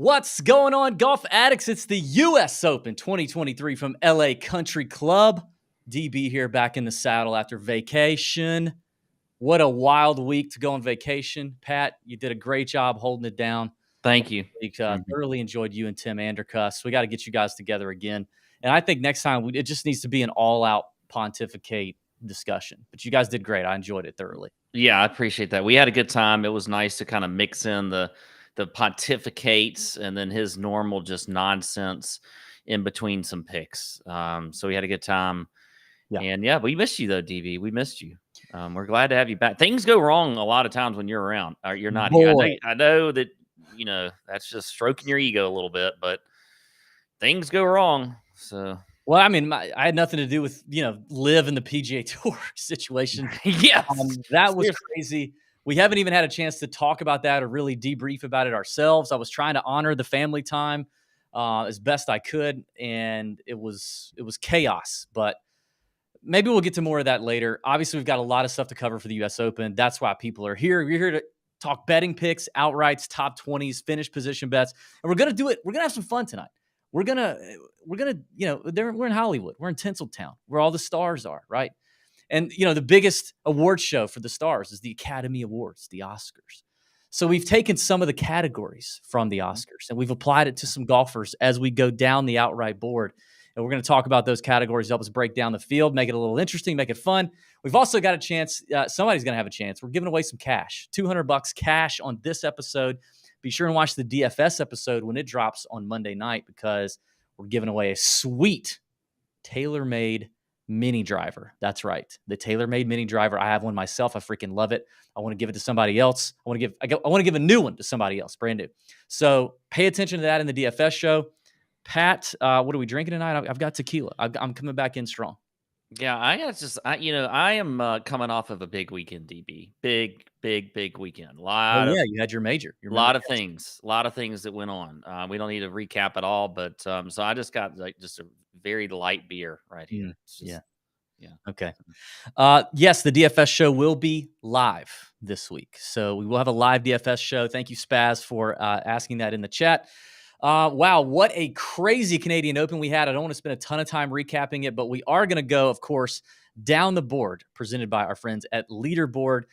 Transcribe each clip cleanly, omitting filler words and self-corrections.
What's going on, golf addicts? It's the U.S. Open 2023 from LA Country Club. DB here back in the saddle after vacation. What a wild week to go on vacation. Pat, you did a great job holding it down. Thank you. Thoroughly enjoyed you and Tim Andercuss. We got to get you guys together again. And I think next time it just needs to be an all-out pontificate discussion. But you guys did great. I enjoyed it thoroughly. Yeah, I appreciate that. We had a good time. It was nice to kind of mix in the pontificates and then his normal just nonsense in between some picks. So we had a good time. Yeah. And yeah, we missed you though, DV. We missed you. We're glad to have you back. Things go wrong a lot of times when you're around or you're not here. I know that, that's just stroking your ego a little bit, but things go wrong. So. Well, I mean, I had nothing to do with, live in the PGA Tour situation. Yes. That was crazy. We haven't even had a chance to talk about that or really debrief about it ourselves. I was trying to honor the family time as best I could, and it was chaos. But maybe we'll get to more of that later. Obviously, we've got a lot of stuff to cover for the U.S. Open. That's why people are here. We're here to talk betting picks, outrights, top 20s, finish position bets, and we're going to do it. We're going to have some fun tonight. We're gonna, we're in Hollywood. We're in Tinseltown, where all the stars are, right? And, the biggest award show for the stars is the Academy Awards, the Oscars. So we've taken some of the categories from the Oscars and we've applied it to some golfers as we go down the outright board. And we're going to talk about those categories, help us break down the field, make it a little interesting, make it fun. We've also got a chance. Somebody's going to have a chance. We're giving away some cash, $200 cash on this episode. Be sure and watch the DFS episode when it drops on Monday night because we're giving away a sweet tailor-made mini driver. That's right. The tailor-made mini driver. I have one myself. I freaking love it. I want to give it to somebody else. I want to give a new one to somebody else, brand new. So pay attention to that in the DFS show. Pat, what are we drinking tonight? I've got tequila. I'm coming back in strong. Yeah, I am coming off of a big weekend, DB. Big weekend. You had your major. A lot of things that went on. We don't need to recap it all, but so I just got just a very light beer right here. Yeah. Okay. Yes, the DFS show will be live this week, so we will have a live DFS show. Thank you, Spaz, for asking that in the chat. Wow, what a crazy Canadian Open we had. I don't want to spend a ton of time recapping it, but we are going to go, of course, down the board presented by our friends at Leaderboard.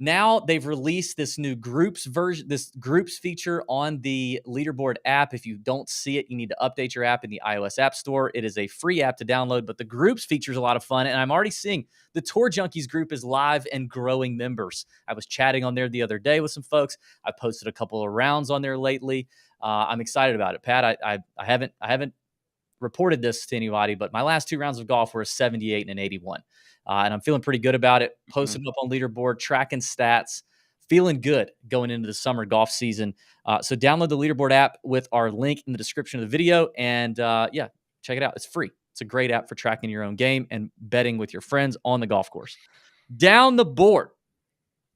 Now they've released this new groups version, this groups feature on the Leaderboard app. If you don't see it, you need to update your app in the iOS App Store. It is a free app to download, but the groups feature is a lot of fun. And I'm already seeing the Tour Junkies group is live and growing members. I was chatting on there the other day with some folks. I posted a couple of rounds on there lately. I'm excited about it, Pat. I haven't reported this to anybody, but my last 2 rounds of golf were a 78 and an 81. And I'm feeling pretty good about it. Posting up on Leaderboard, tracking stats, feeling good going into the summer golf season. So download the Leaderboard app with our link in the description of the video. And check it out. It's free. It's a great app for tracking your own game and betting with your friends on the golf course. Down the board,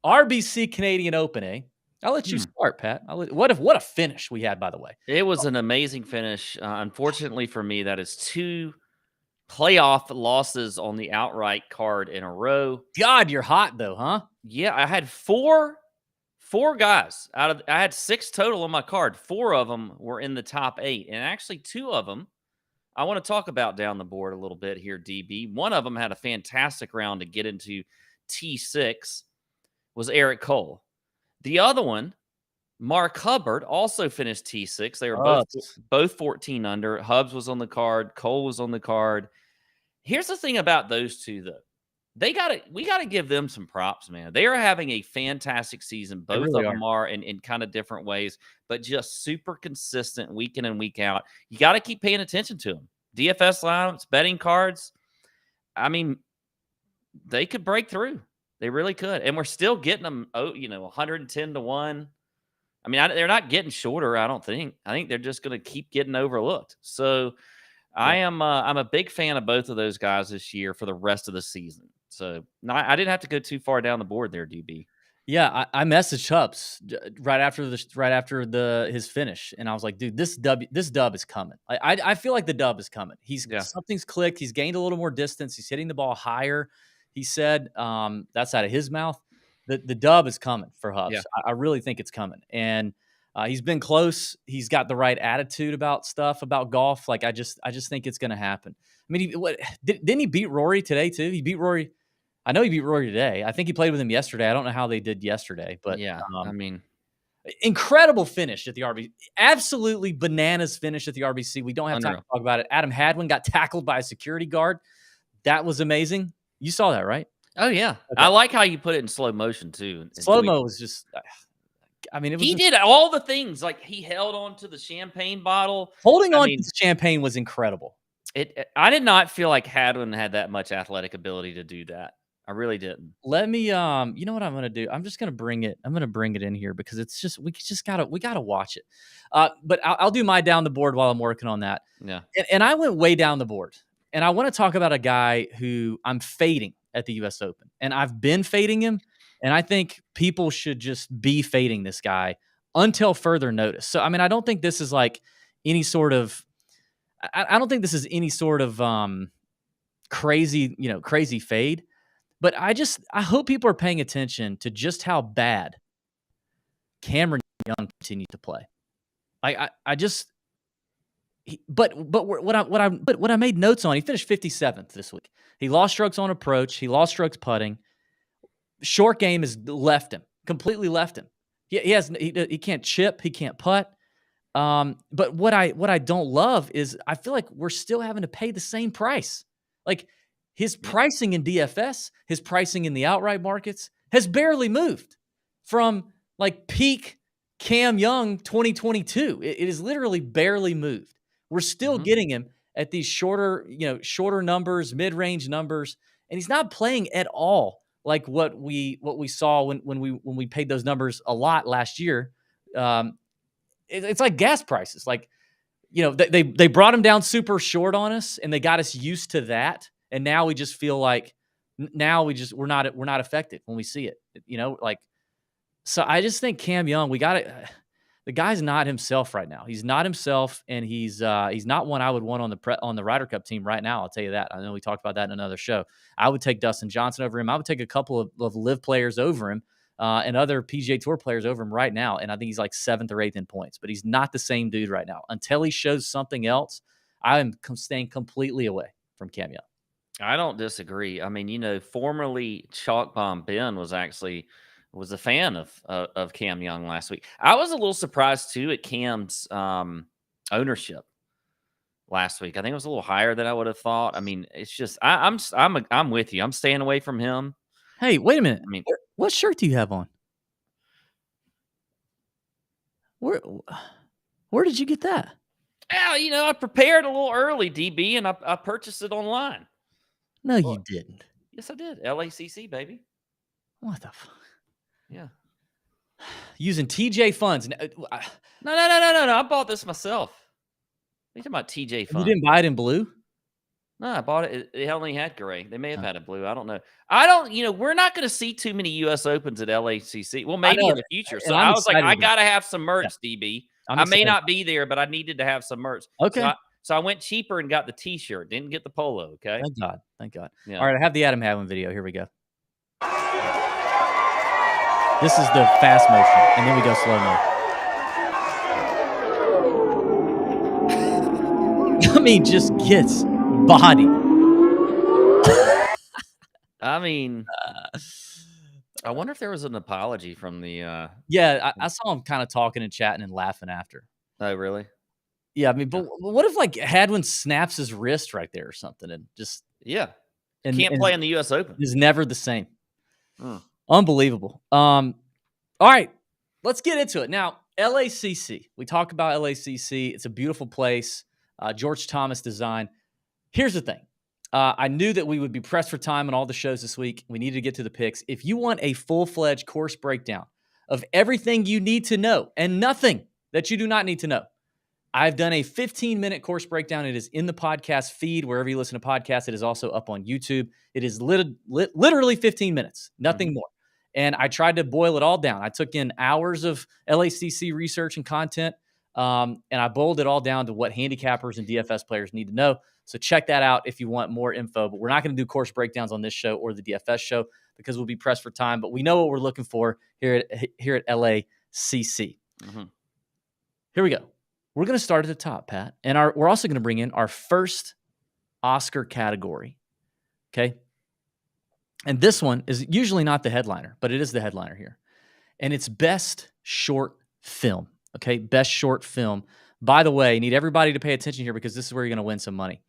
RBC Canadian Open, eh? I'll let you start, Pat. What a finish we had, by the way. It was an amazing finish. Unfortunately for me, that is 2 playoff losses on the outright card in a row. God, you're hot though, huh? Yeah, I had four guys I had 6 total on my card. 4 of them were in the top 8, and actually 2 of them I want to talk about down the board a little bit here, DB. One of them had a fantastic round to get into T6, was Eric Cole. The other one, Mark Hubbard, also finished T6. They were both 14 under. Hubbs was on the card. Cole was on the card. Here's the thing about those 2, though. We got to give them some props, man. They are having a fantastic season. Both of them are in kind of different ways, but just super consistent week in and week out. You got to keep paying attention to them. DFS lineups, betting cards. I mean, they could break through. They really could. And we're still getting them, 110 to 1. I mean, they're not getting shorter, I don't think. I think they're just going to keep getting overlooked. So I'm a big fan of both of those guys this year for the rest of the season. So I didn't have to go too far down the board there, DB. Yeah, I messaged Hubbs right after his finish, and I was like, dude, this dub is coming. I feel like the dub is coming. Something's clicked. He's gained a little more distance. He's hitting the ball higher. He said, that's out of his mouth. The dub is coming for Hubbs. Yeah. I really think it's coming. And He's been close. He's got the right attitude about stuff, about golf. Like, I just think it's going to happen. I mean, didn't he beat Rory today too? He beat Rory. I know he beat Rory today. I think he played with him yesterday. I don't know how they did yesterday, but Yeah, I mean, incredible finish at the RBC. Absolutely bananas finish at the RBC. We don't have time to talk about it. Adam Hadwin got tackled by a security guard. That was amazing. You saw that, right? oh yeah. Okay. I like how you put it in slow motion too. Slow-mo was just, I mean, it was He did all the things. Like, he held on to the champagne bottle. holding I on mean, to the champagne was incredible. I did not feel like Hadwin had that much athletic ability to do that. I really didn't. Let me, you know what I'm gonna do? I'm just gonna bring it. I'm gonna bring it in here because it's just we gotta watch it. But I'll do my down the board while I'm working on that. Yeah. And I went way down the board, and I want to talk about a guy who I'm fading at the U.S. Open, and I've been fading him, and I think people should just be fading this guy until further notice. So I mean, I don't think this is like any sort of, I don't think this is any sort of crazy fade. But I hope people are paying attention to just how bad Cameron Young continued to play. But what I made notes on, he finished 57th this week. He lost strokes on approach. He lost strokes putting. Short game has left him, completely left him. He can't chip. He can't putt. But what I don't love is I feel like we're still having to pay the same price. Like, his pricing in DFS, his pricing in the outright markets has barely moved from like peak Cam Young 2022. It is literally barely moved. We're still getting him at these shorter numbers, mid-range numbers, and he's not playing at all like what we saw when we paid those numbers a lot last year. It's like gas prices. Like, they brought him down super short on us, and they got us used to that. And now we just feel like we're not effective when we see it, so I just think Cam Young, the guy's not himself right now. He's not himself. And he's not one I would want on the Ryder Cup team right now. I'll tell you that. I know we talked about that in another show. I would take Dustin Johnson over him. I would take a couple of live players over him, and other PGA Tour players over him right now. And I think he's like 7th or 8th in points, but he's not the same dude right now. Until he shows something else, I am staying completely away from Cam Young. I don't disagree. I mean, formerly Chalk Bomb Ben was a fan of Cam Young last week. I was a little surprised too at Cam's ownership last week. I think it was a little higher than I would have thought. I mean, it's just I'm with you. I'm staying away from him. Hey, wait a minute. I mean, what shirt do you have on? Where did you get that? Well, I prepared a little early, DB, and I purchased it online. No, you didn't. Yes, I did. LACC, baby. What the fuck? Yeah. Using TJ funds. No. I bought this myself. What are you talking about, TJ funds? You didn't buy it in blue? No, I bought it. It only had gray. They may have had a blue. I don't know. We're not going to see too many U.S. Opens at LACC. Well, maybe in the future. So I was like, I got to have some merch, DB. I may not be there, but I needed to have some merch. Okay. So I went cheaper and got the T-shirt. Didn't get the polo, okay? Thank God. Yeah. All right, I have the Adam Hadwin video. Here we go. This is the fast motion, and then we go slow-mo. I mean, just gets bodied. I mean, I wonder if there was an apology from the Yeah, I saw him kind of talking and chatting and laughing after. Oh, really? Yeah, I mean, but what if like Hadwin snaps his wrist right there or something and just can't play in the U.S. Open? Is never the same. Unbelievable. All right, let's get into it now. LACC. We talk about LACC. It's a beautiful place. George Thomas design. Here's the thing. I knew that we would be pressed for time on all the shows this week. We needed to get to the picks. If you want a full-fledged course breakdown of everything you need to know and nothing that you do not need to know, I've done a 15-minute course breakdown. It is in the podcast feed, wherever you listen to podcasts. It is also up on YouTube. It is literally 15 minutes, nothing more. And I tried to boil it all down. I took in hours of LACC research and content, and I boiled it all down to what handicappers and DFS players need to know. So check that out if you want more info. But we're not going to do course breakdowns on this show or the DFS show because we'll be pressed for time. But we know what we're looking for here at LACC. Here we go. We're going to start at the top, Pat. And we're also going to bring in our first Oscar category. Okay. And this one is usually not the headliner, but it is the headliner here. And it's best short film. Okay. Best short film. By the way, I need everybody to pay attention here because this is where you're going to win some money.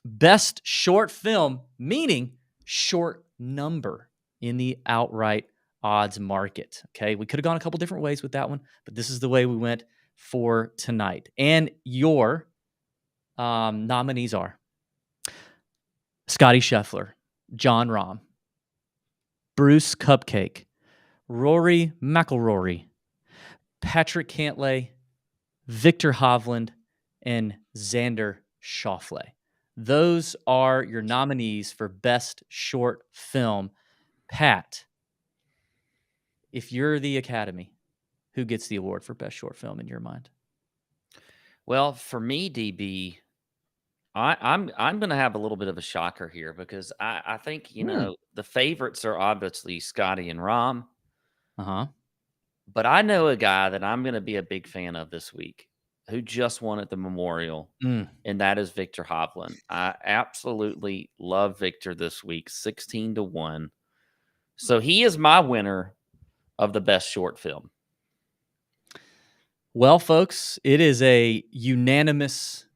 Best short film, meaning short number in the outright odds market. Okay. We could have gone a couple different ways with that one, but this is the way we went for tonight. And your nominees are Scotty Scheffler, John Rahm, Bruce Cupcake, Rory McIlroy, Patrick Cantlay, Victor Hovland, and Xander Schauffele. Those are your nominees for best short film. Pat, if you're the Academy, who gets the award for best short film in your mind? Well, for me, DB, I'm going to have a little bit of a shocker here because I think the favorites are obviously Scotty and Rahm, but I know a guy that I'm going to be a big fan of this week who just won at the Memorial, and that is Victor Hovland. I absolutely love Victor this week, 16-1. So he is my winner of the best short film. Well, folks, it is a unanimous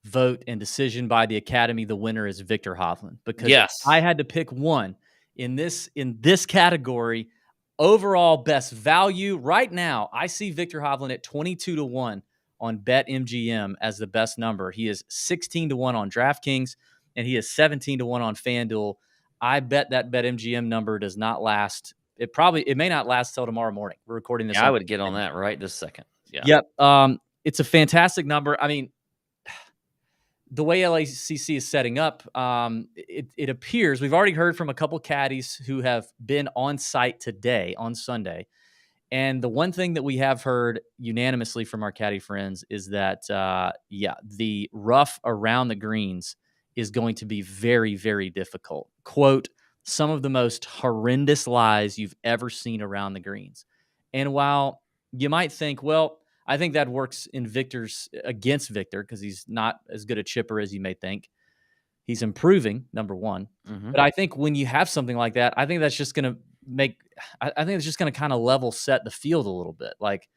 vote and decision by the Academy. The winner is Victor Hovland because I had to pick one in this category. Overall best value right now, I see Victor Hovland at 22-1 on BetMGM as the best number. He is 16-1 on DraftKings, and he is 17-1 on FanDuel. I bet that BetMGM number does not last. It may not last till tomorrow morning. We're recording this. Yeah, I would get on that right this second. Yeah. Yep. It's a fantastic number. I mean, the way LACC is setting up, it appears we've already heard from a couple caddies who have been on site today on Sunday. And the one thing that we have heard unanimously from our caddy friends is that, the rough around the greens is going to be very, very difficult. Quote, some of the most horrendous lies you've ever seen around the greens. And while you might think, well, I think that works against Victor because he's not as good a chipper as you may think. He's improving, number one. Mm-hmm. But I think when you have something like that, I think that's just going to I think it's just going to kind of level set the field a little bit. Like,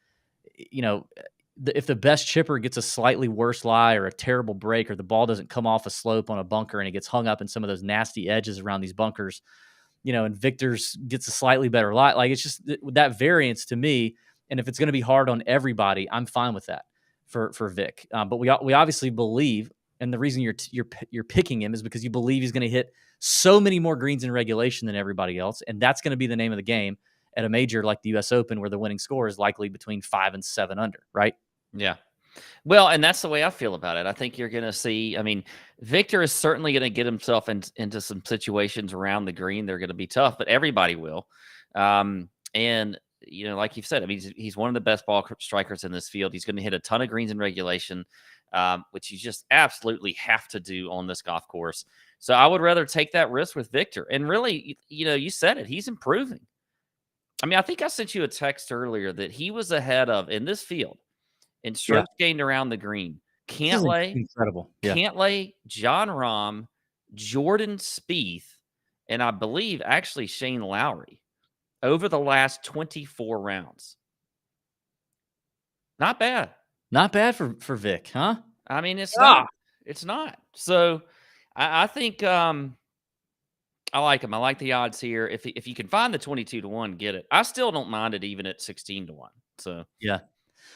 if the best chipper gets a slightly worse lie or a terrible break, or the ball doesn't come off a slope on a bunker and it gets hung up in some of those nasty edges around these bunkers, and Victor's gets a slightly better lie. Like, it's just that variance to me. And if it's going to be hard on everybody, I'm fine with that for Vic. But we obviously believe, and the reason you're picking him is because you believe he's going to hit so many more greens in regulation than everybody else, and that's going to be the name of the game at a major like the U.S. Open, where the winning score is likely between 5 and 7 under, right? Yeah. Well, and that's the way I feel about it. I think you're going to see. I mean, Victor is certainly going to get himself into some situations around the green. They're going to be tough, but everybody will. And like you've said, I mean, he's one of the best ball strikers in this field. He's going to hit a ton of greens in regulation, which you just absolutely have to do on this golf course. So I would rather take that risk with Victor. And really, you said it. He's improving. I mean, I think I sent you a text earlier that he was ahead of, in this field, in strokes gained around the green, Cantlay, incredible. Yeah. Cantlay, John Rahm, Jordan Spieth, and I believe actually Shane Lowry over the last 24 rounds. Not bad. Not bad for Vic, huh? I mean, it's not. It's not. So I think I like him. I like the odds here. If you can find the 22-1, get it. I still don't mind it even at 16-1. So yeah.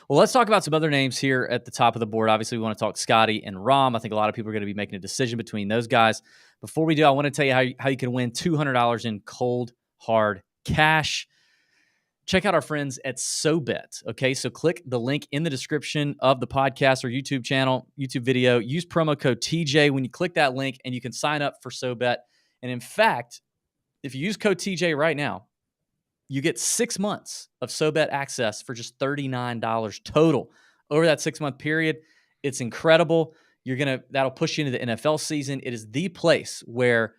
Well, let's talk about some other names here at the top of the board. Obviously, we want to talk Scotty and Rahm. I think a lot of people are going to be making a decision between those guys. Before we do, I want to tell you how you can win $200 in cold, hard cash. Check out our friends at SoBet. Okay, so click the link in the description of the podcast or YouTube channel, YouTube video. Use promo code TJ when you click that link, and you can sign up for SoBet. And in fact, if you use code TJ right now, you get 6 months of SoBet access for just $39 total over that 6-month period. It's incredible. That'll push you into the NFL season. It is the place where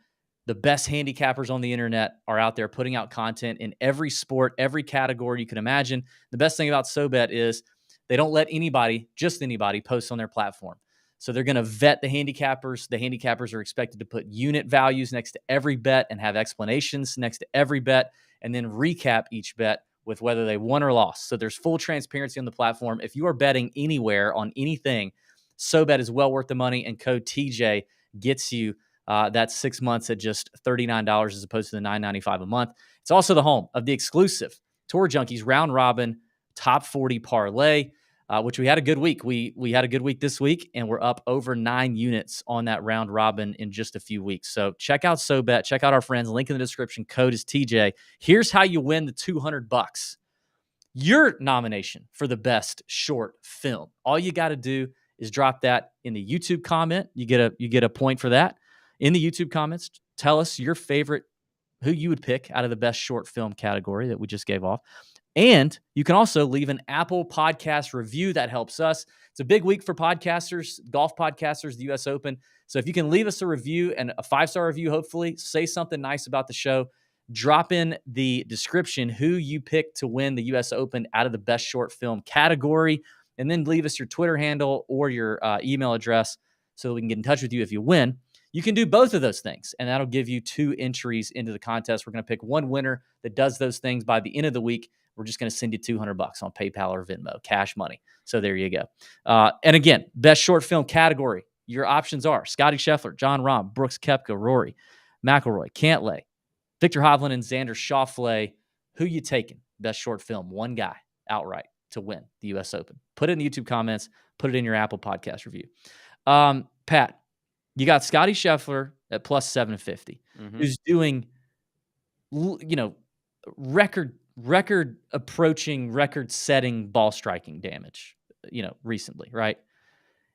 the best handicappers on the internet are out there putting out content in every sport, every category you can imagine. The best thing about SoBet is They don't let anybody, just anybody, post on their platform. So they're going to vet the handicappers. The handicappers are expected to put unit values next to every bet and have explanations next to every bet, and then recap each bet with whether they won or lost. So there's full transparency on the platform. If you are betting anywhere on anything, SoBet is well worth the money, and code TJ gets you that 6 months at just $39 as opposed to the $9.95 a month. It's also the home of the exclusive Tour Junkies round robin top 40 parlay, which we had a good week. We had a good week this week, and we're up over 9 units on that round robin in just a few weeks. So check out SoBet. Check out our friends. Link in the description. Code is TJ. Here's how you win the $200. Your nomination for the best short film. All you got to do is drop that in the YouTube comment. You get a point for that. In the YouTube comments, tell us your favorite, who you would pick out of the best short film category that we just gave off. And you can also leave an Apple Podcast review. That helps us. It's a big week for podcasters, golf podcasters, the U.S. Open. So if you can leave us a review, and a 5-star review, hopefully, say something nice about the show. Drop in the description who you picked to win the U.S. Open out of the best short film category, and then leave us your Twitter handle or your email address so that we can get in touch with you if you win. You can do both of those things, and that'll give you 2 entries into the contest. We're going to pick one winner that does those things by the end of the week. We're just going to send you $200 on PayPal or Venmo, cash money. So there you go. And again, best short film category. Your options are Scotty Scheffler, John Rahm, Brooks Koepka, Rory, McIlroy, Cantlay, Victor Hovland, and Xander Schauffele. Who you taking? Best short film. One guy outright to win the U.S. Open. Put it in the YouTube comments. Put it in your Apple Podcast review. Pat, you got Scotty Scheffler at plus 750, who's doing, record approaching, record setting ball striking damage, recently, right?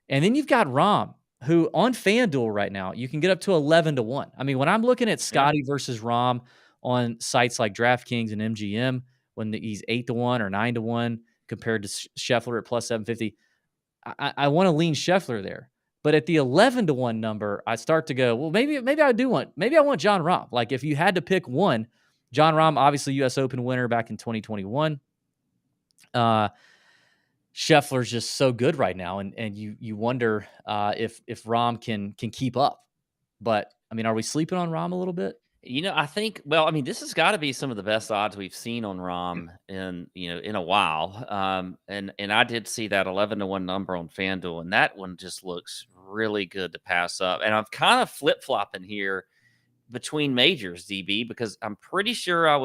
And then you've got Rahm, who on FanDuel right now, you can get up to 11-1. I mean, when I'm looking at Scotty versus Rahm on sites like DraftKings and MGM, when he's 8-1 or 9-1 compared to Scheffler at plus 750, I want to lean Scheffler there. But at the 11-1 number, I start to go, well, maybe I want John Rahm. Like, if you had to pick one, John Rahm, obviously U.S. Open winner back in 2021. Scheffler's just so good right now, and you wonder if Rahm can keep up. But I mean, are we sleeping on Rahm a little bit? I think, this has got to be some of the best odds we've seen on Rahm in a while. And I did see that 11-1 number on FanDuel, and that one just looks really good to pass up. And I'm kind of flip-flopping here between majors, DB, because I'm pretty sure I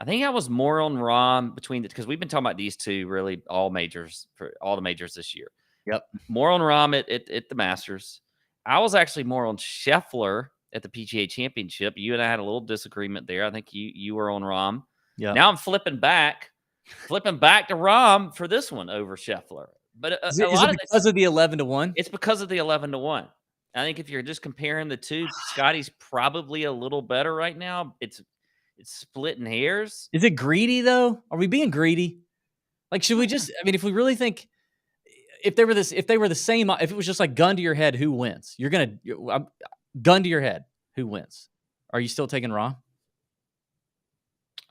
think I was more on Rahm because we've been talking about these two really all majors for all the majors this year. Yep. More on Rahm at the Masters. I was actually more on Scheffler at the PGA Championship. You and I had a little disagreement there. I think you were on Rahm. Yeah. Now I'm flipping back to Rahm for this one over Scheffler. But is it because of the 11-1? It's because of the 11-1. I think if you're just comparing the two, Scotty's probably a little better right now. It's splitting hairs. Is it greedy though? Are we being greedy? Like, should we just? I mean, if we really think, if they were the same, if it was just like gun to your head, who wins? Gun to your head, who wins? Are you still taking Rahm?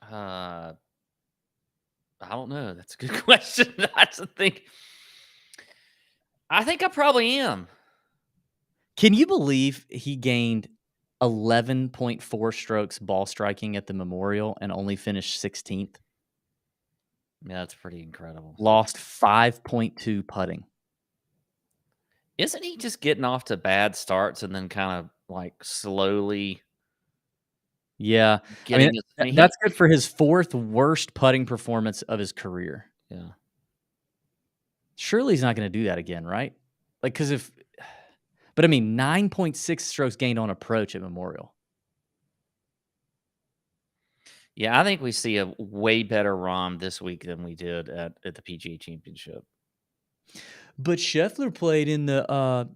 I don't know. That's a good question. That's the thing. I think I probably am. Can you believe he gained 11.4 strokes ball striking at the Memorial and only finished 16th? Yeah, that's pretty incredible. Lost 5.2 putting. Isn't he just getting off to bad starts and then kind of like slowly? Yeah. That's good for his 4th worst putting performance of his career. Yeah. Surely he's not going to do that again, right? Like, but I mean, 9.6 strokes gained on approach at Memorial. Yeah, I think we see a way better Rahm this week than we did at the PGA Championship. But Scheffler played in the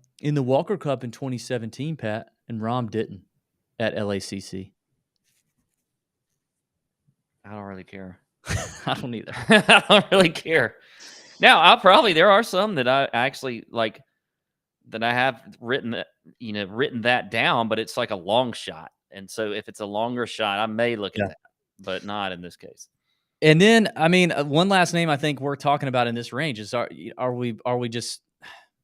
Walker Cup in 2017, Pat, and Rahm didn't at LACC. I don't really care. I don't either. I don't really care. Now, there are some that I actually like that I have written that down, but it's like a long shot. And so if it's a longer shot, I may look at that, but not in this case. And then, I mean, one last name I think we're talking about in this range is are we just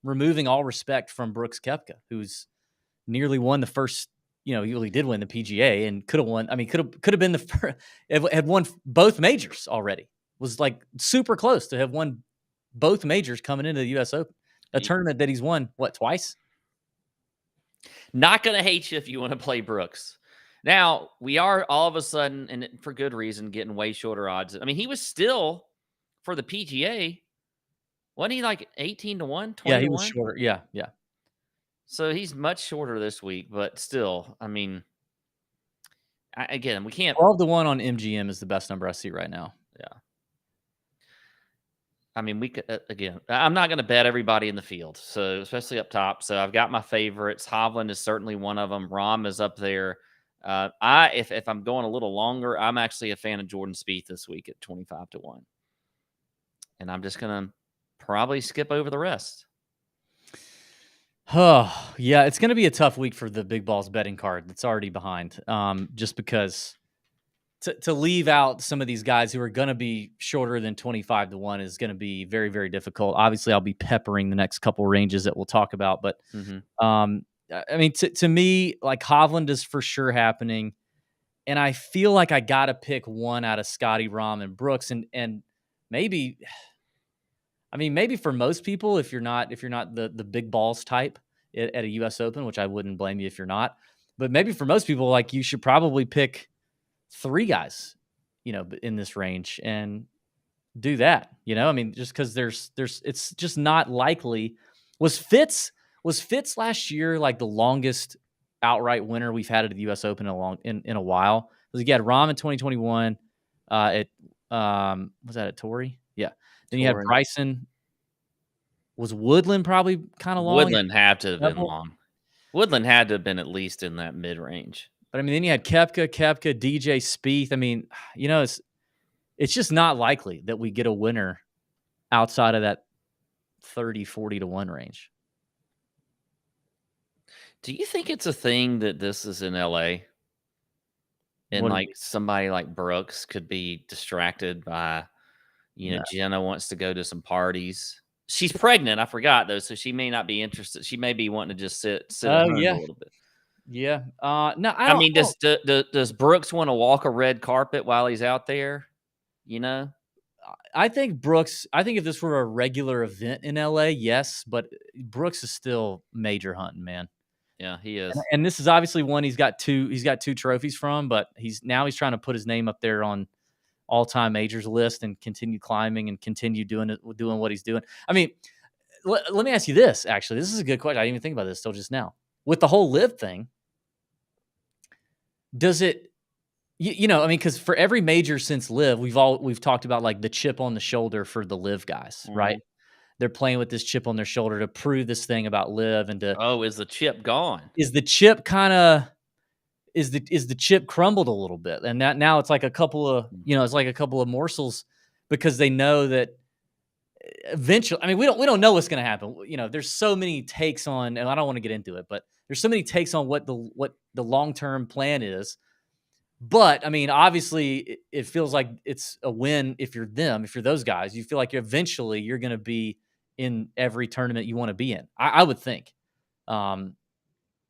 removing all respect from Brooks Koepka, who's nearly won the first, he really did win the PGA and could have won. I mean, could have been the first, had won both majors already. Was like super close to have won both majors coming into the U.S. Open, a tournament that he's won twice. Not gonna hate you if you want to play Brooks. Now we are all of a sudden, and for good reason, getting way shorter odds. I mean, he was still for the PGA. Wasn't he like 18 to 1, 20 Yeah, he to was 1? shorter. Yeah, yeah. So he's much shorter this week, but still, I mean, again, we can't. 12 to 1 on MGM is the best number I see right now. Yeah. I mean, we could again. I'm not going to bet everybody in the field, so especially up top. So I've got my favorites. Hovland is certainly one of them. Rahm is up there. If I'm going a little longer, I'm actually a fan of Jordan Spieth this week at 25 to 1, and I'm just going to probably skip over the rest. Oh, yeah, it's going to be a tough week for the big balls betting card that's already behind. Just because to leave out some of these guys who are going to be shorter than 25 to 1 is going to be very, very difficult. Obviously, I'll be peppering the next couple ranges that we'll talk about, but I mean, to me, like Hovland is for sure happening, and I feel like I got to pick one out of Scotty, Rahm, and Brooks, and maybe. I mean, maybe for most people, if you're not the big balls type at a U.S. Open, which I wouldn't blame you if you're not, but maybe for most people, like you should probably pick 3 guys, in this range and do that. I mean, just because there's it's just not likely. Was Fitz last year like the longest outright winner we've had at the U.S. Open in a while? Because he had Rahm in 2021. Was that at Torrey? Yeah. Then you had Bryson. Was Woodland probably kind of long? Woodland had to have been long. Woodland had to have been at least in that mid range. But I mean, then you had Koepka, DJ Spieth. I mean, it's just not likely that we get a winner outside of that 30, 40 to 1 range. Do you think it's a thing that this is in LA? And like somebody like Brooks could be distracted by, No. Jenna wants to go to some parties. She's pregnant. I forgot though, so she may not be interested. She may be wanting to just sit at home a little bit. Yeah. No, I mean, does Brooks want to walk a red carpet while he's out there? I think if this were a regular event in LA, yes, but Brooks is still major hunting, man. Yeah, he is. And this is obviously one he's got two trophies from, but he's trying to put his name up there on all-time majors list and continue climbing and continue doing what he's doing. I mean, let me ask you this, actually. This is a good question. I didn't even think about this till just now. With the whole live thing, does it, I mean, because for every major since live, we've talked about like the chip on the shoulder for the live guys, right? They're playing with this chip on their shoulder to prove this thing about live and to. Is the chip gone? Is the chip kind of is the chip crumbled a little bit, and now it's like a couple of morsels because they know that eventually. I mean, we don't know what's going to happen. There's so many takes on, and I don't want to get into it, but there's so many takes on what the long-term plan is. But I mean, obviously, it feels like it's a win if you're those guys. You feel like eventually you're going to be in every tournament you want to be in. I would think.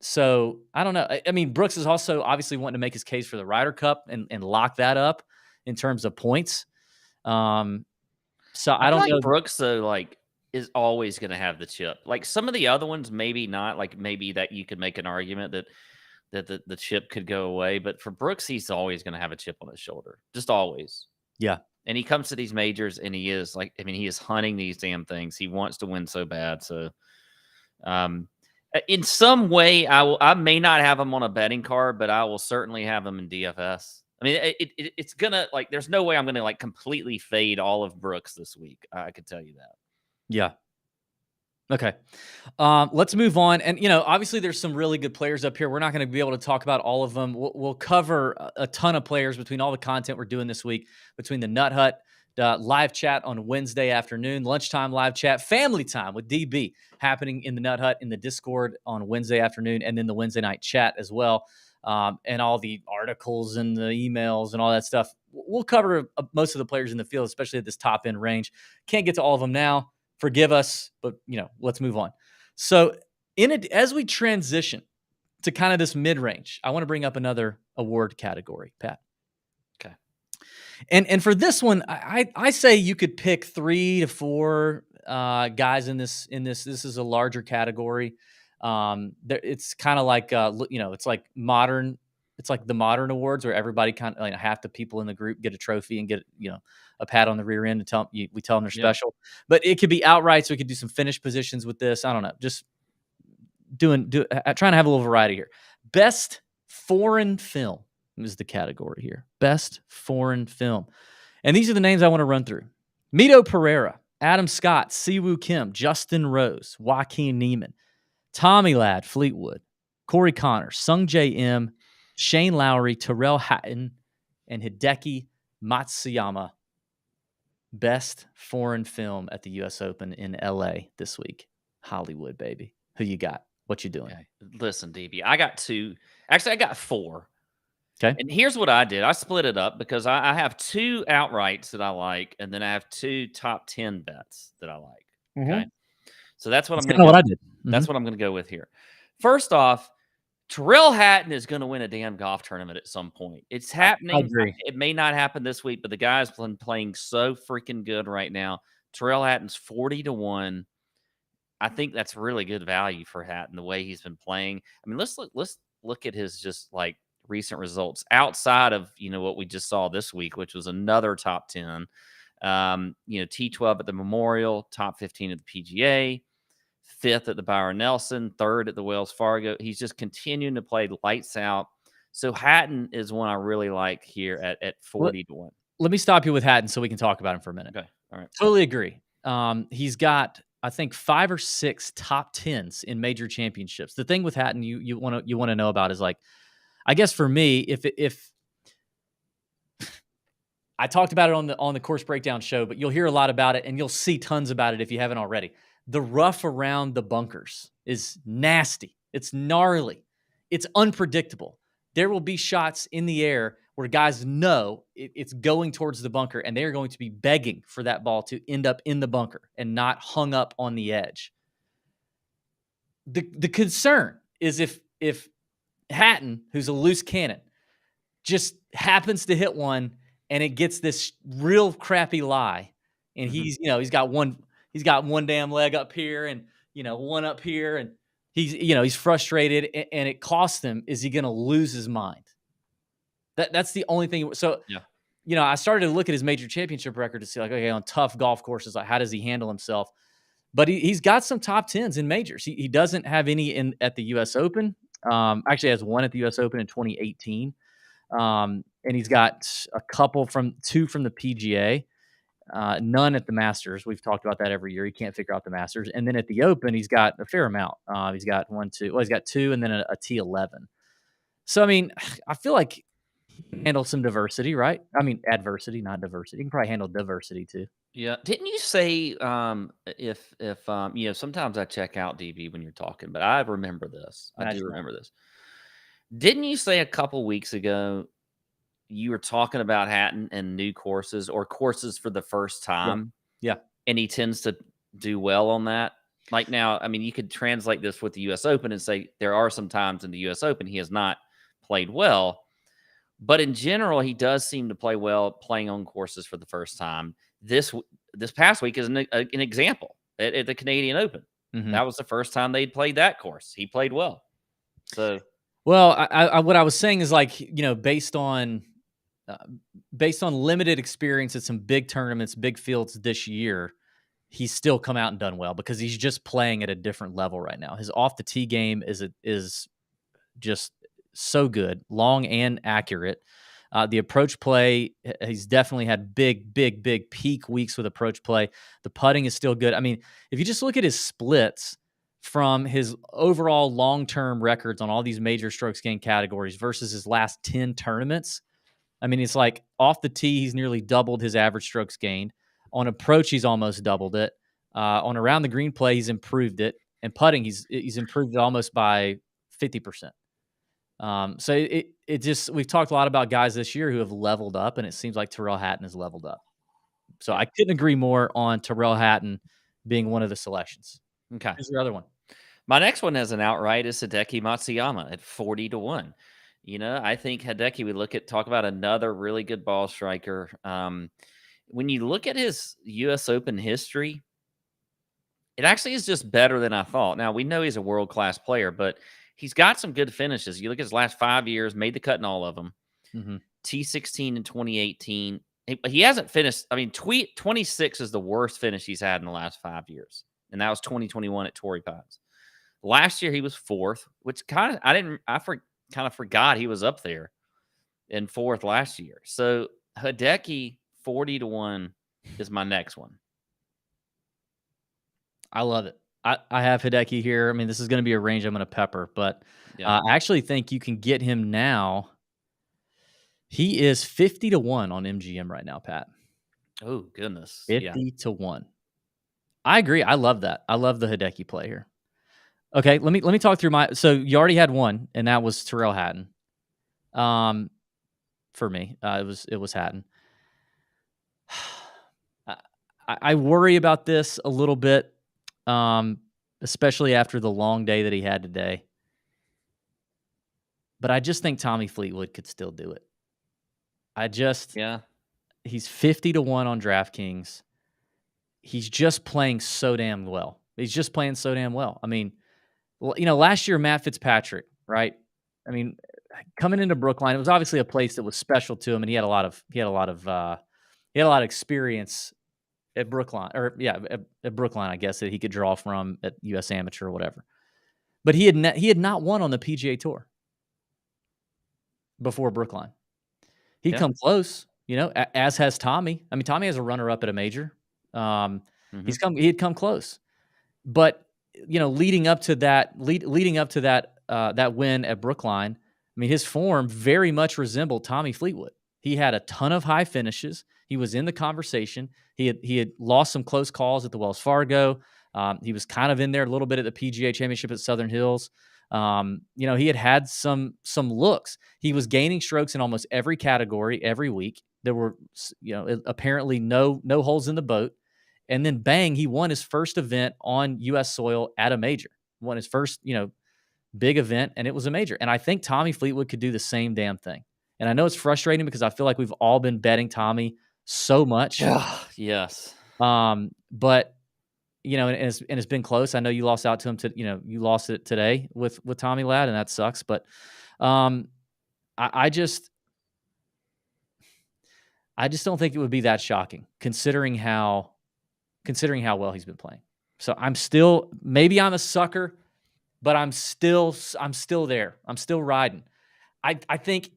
So I don't know. I mean, Brooks is also obviously wanting to make his case for the Ryder Cup and lock that up in terms of points. So I don't know. Brooks though, like, is always going to have the chip. Like some of the other ones, maybe not. Like maybe that you could make an argument that the chip could go away. But for Brooks, he's always going to have a chip on his shoulder. Just always. Yeah. And he comes to these majors and he is like, I mean, he is hunting these damn things. He wants to win so bad. So, in some way, I may not have him on a betting card, but I will certainly have him in DFS. I mean, it's gonna like. There's no way I'm gonna like completely fade all of Brooks this week. I could tell you that. Yeah. Okay. Let's move on. And obviously, there's some really good players up here. We're not going to be able to talk about all of them. We'll cover a ton of players between all the content we're doing this week, between the Nut Hut. Live chat on Wednesday afternoon, lunchtime live chat, family time with DB happening in the Nut Hut in the Discord on Wednesday afternoon, and then the Wednesday night chat as well, and all the articles and the emails and all that stuff we'll cover most of the players in the field, especially at this top end range. Can't get to all of them now. Forgive us, but let's move on. So as we transition to kind of this mid range, I want to bring up another award category, Pat. Okay. And for this one, I say you could pick 3 to 4 guys in this. This is a larger category. It's kind of like it's like modern. It's like the modern awards where everybody kind of half the people in the group get a trophy and get a pat on the rear end and we tell them they're special. But it could be outright, so we could do some finish positions with this. I don't know, just trying to have a little variety here. Best foreign film is the category here. Best foreign film. And these are the names I want to run through. Mito Pereira, Adam Scott, Siwoo Kim, Justin Rose, Joaquin Neiman, Tommy Ladd, Fleetwood, Corey Connors, Sung J M, Shane Lowry, Tyrrell Hatton, and Hideki Matsuyama. Best foreign film at the U.S. Open in L.A. this week. Hollywood, baby. Who you got? What you doing? Okay. Listen, DB, I got 2. Actually, I got 4. Okay. And here's what I did. I split it up because I have 2 outrights that I like, and then I have 2 top 10 bets that I like. Okay. So that's what I'm going to what I did. That's what I'm going to go with here. First off, Tyrrell Hatton is going to win a damn golf tournament at some point. It's happening. I agree. It may not happen this week, but the guy's been playing so freaking good right now. Tyrrell Hatton's 40-1. I think that's really good value for Hatton, the way he's been playing. I mean, let's look at his just like recent results outside of what we just saw this week, which was another top 10. T12 at the Memorial, top 15 at the PGA, 5th at the Byron Nelson, 3rd at the Wells Fargo. He's just continuing to play lights out. So Hatton is one I really like here at 40-1. Let me stop you with Hatton so we can talk about him for a minute. Okay. All right. Totally agree. He's got, I think, 5 or 6 top 10s in major championships. The thing with Hatton you want to know about is, like, I guess for me, if I talked about it on the course breakdown show, but you'll hear a lot about it and you'll see tons about it if you haven't already. The rough around the bunkers is nasty. It's gnarly. It's unpredictable. There will be shots in the air where guys know it's going towards the bunker, and they're going to be begging for that ball to end up in the bunker and not hung up on the edge. The concern is if Hatton, who's a loose cannon, just happens to hit one and it gets this real crappy lie, and he's got one damn leg up here and one up here, and he's frustrated and it costs him. Is he going to lose his mind? That's the only thing. So I started to look at his major championship record to see, like, okay, on tough golf courses, like, how does he handle himself? But he's got some top 10s in majors. He doesn't have any at the U.S. Open. Actually has one at the U.S. Open in 2018. And he's got two from the PGA, none at the Masters. We've talked about that every year. He can't figure out the Masters. And then at the Open, he's got a fair amount. He's got he's got 2 and then a T11. So, I mean, I feel like he can handle some diversity, right? I mean, adversity, not diversity. He can probably handle diversity too. Yeah. Didn't you say if sometimes I check out DB when you're talking, but I remember this. I do remember this. Didn't you say a couple weeks ago you were talking about Hatton and new courses or courses for the first time? Yeah. And he tends to do well on that. Like, now, I mean, you could translate this with the U.S. Open and say there are some times in the U.S. Open he has not played well. But in general, he does seem to play well playing on courses for the first time. This past week is an example at the Canadian Open. Mm-hmm. That was the first time they'd played that course. He played well. So, well, what I was saying is, like, based on limited experience at some big tournaments, big fields this year, he's still come out and done well because he's just playing at a different level right now. His off the tee game is just so good, long and accurate. The approach play, he's definitely had big peak weeks with approach play. The putting is still good. I mean, if you just look at his splits from his overall long-term records on all these major strokes gained categories versus his last 10 tournaments, I mean, it's like off the tee, he's nearly doubled his average strokes gained. On approach, he's almost doubled it. On around the green play, he's improved it. And putting, he's improved it almost by 50%. So it just we've talked a lot about guys this year who have leveled up, and it seems like Tyrrell Hatton has leveled up. So Yeah. I couldn't agree more on Tyrrell Hatton being one of the selections. Okay. Who's your other one? My next one as an outright is Hideki Matsuyama at 40-1. I think Hideki, we talk about another really good ball striker. When you look at his US Open history, it actually is just better than I thought. Now, we know he's a world-class player, but he's got some good finishes. You look at his last 5 years, made the cut in all of them. Mm-hmm. T16 in 2018. He hasn't finished. I mean, 26 is the worst finish he's had in the last 5 years. And that was 2021 at Torrey Pines. Last year he was 4th, which kind of kind of forgot he was up there in 4th last year. So Hideki 40-1 is my next one. I love it. I have Hideki here. I mean, this is going to be a range I'm going to pepper, but Yeah. I actually think you can get him now. He is 50-1 on MGM right now, Pat. Oh, goodness. 50-1. I agree. I love that. I love the Hideki play here. Okay, let me talk through my. So you already had one, and that was Tyrrell Hatton. For me, it was Hatton. I worry about this a little bit, especially after the long day that he had today. But I just think Tommy Fleetwood could still do it. He's 50-1 on DraftKings. He's just playing so damn well. I mean, last year, Matt Fitzpatrick, right? I mean, coming into Brookline, it was obviously a place that was special to him, and he had a lot of experience at Brookline, at Brookline, I guess, that he could draw from at US Amateur or whatever. But he had not won on the PGA Tour before Brookline. He'd come close, as has Tommy. I mean, Tommy has a runner-up at a major. He had come close, but leading up to that that win at Brookline, I mean, his form very much resembled Tommy Fleetwood. He had a ton of high finishes. He was in the conversation. He had lost some close calls at the Wells Fargo. He was kind of in there a little bit at the PGA Championship at Southern Hills. He had some looks. He was gaining strokes in almost every category every week. There were, apparently no holes in the boat. And then bang, he won his first event on U.S. soil at a major. Won his first, big event, and it was a major. And I think Tommy Fleetwood could do the same damn thing. And I know it's frustrating because I feel like we've all been betting Tommy so much. Yes. But and it's been close. I know you lost out to him you lost it today with Tommy Ladd, and that sucks. But I just don't think it would be that shocking considering how well he's been playing. So maybe I'm a sucker, but I'm still there. I'm still riding. I think,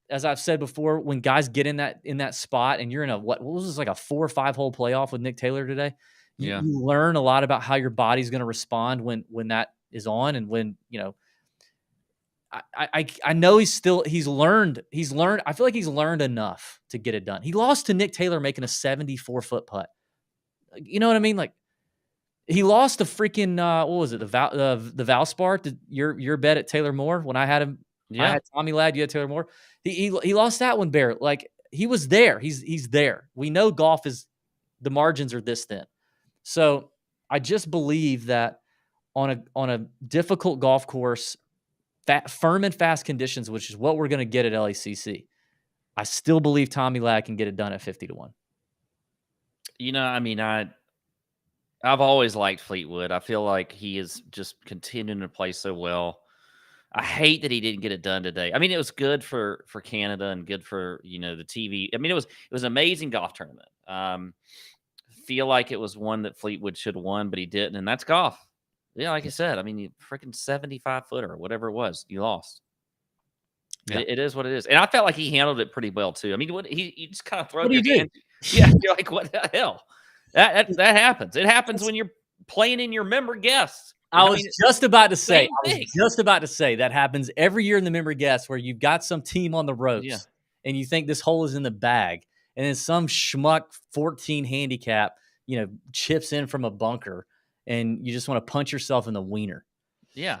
as I've said before, when guys get in that spot and you're in what was this, like a 4 or 5 hole playoff with Nick Taylor today, you learn a lot about how your body's going to respond when that is on. And when, I know he's learned. I feel like he's learned enough to get it done. He lost to Nick Taylor making a 74-foot putt. You know what I mean? Like, he lost the freaking what was it? The Valspar, your bet at Taylor Moore when I had him. Yeah. I had Tommy Ladd, you had Taylor Moore. He lost that one, Barrett. Like, he was there. He's there. We know golf is, the margins are this thin. So I just believe that on a difficult golf course, firm and fast conditions, which is what we're going to get at LACC, I still believe Tommy Ladd can get it done at 50-1. I mean, I've always liked Fleetwood. I feel like he is just continuing to play so well. I hate that he didn't get it done today. I mean, it was good for Canada and good for, the TV. I mean, it was an amazing golf tournament. Feel like it was one that Fleetwood should have won, but he didn't, and that's golf. Yeah, like I said, I mean, you freaking 75-footer or whatever it was, you lost. Yeah. It is what it is. And I felt like he handled it pretty well too. I mean, he just kind of throw your hand. Yeah, you're like, what the hell? That happens. It happens when you're playing in your member guests. I was just about to say that happens every year in the member guests where you've got some team on the ropes and you think this hole is in the bag, and then some schmuck 14 handicap, chips in from a bunker, and you just want to punch yourself in the wiener. Yeah.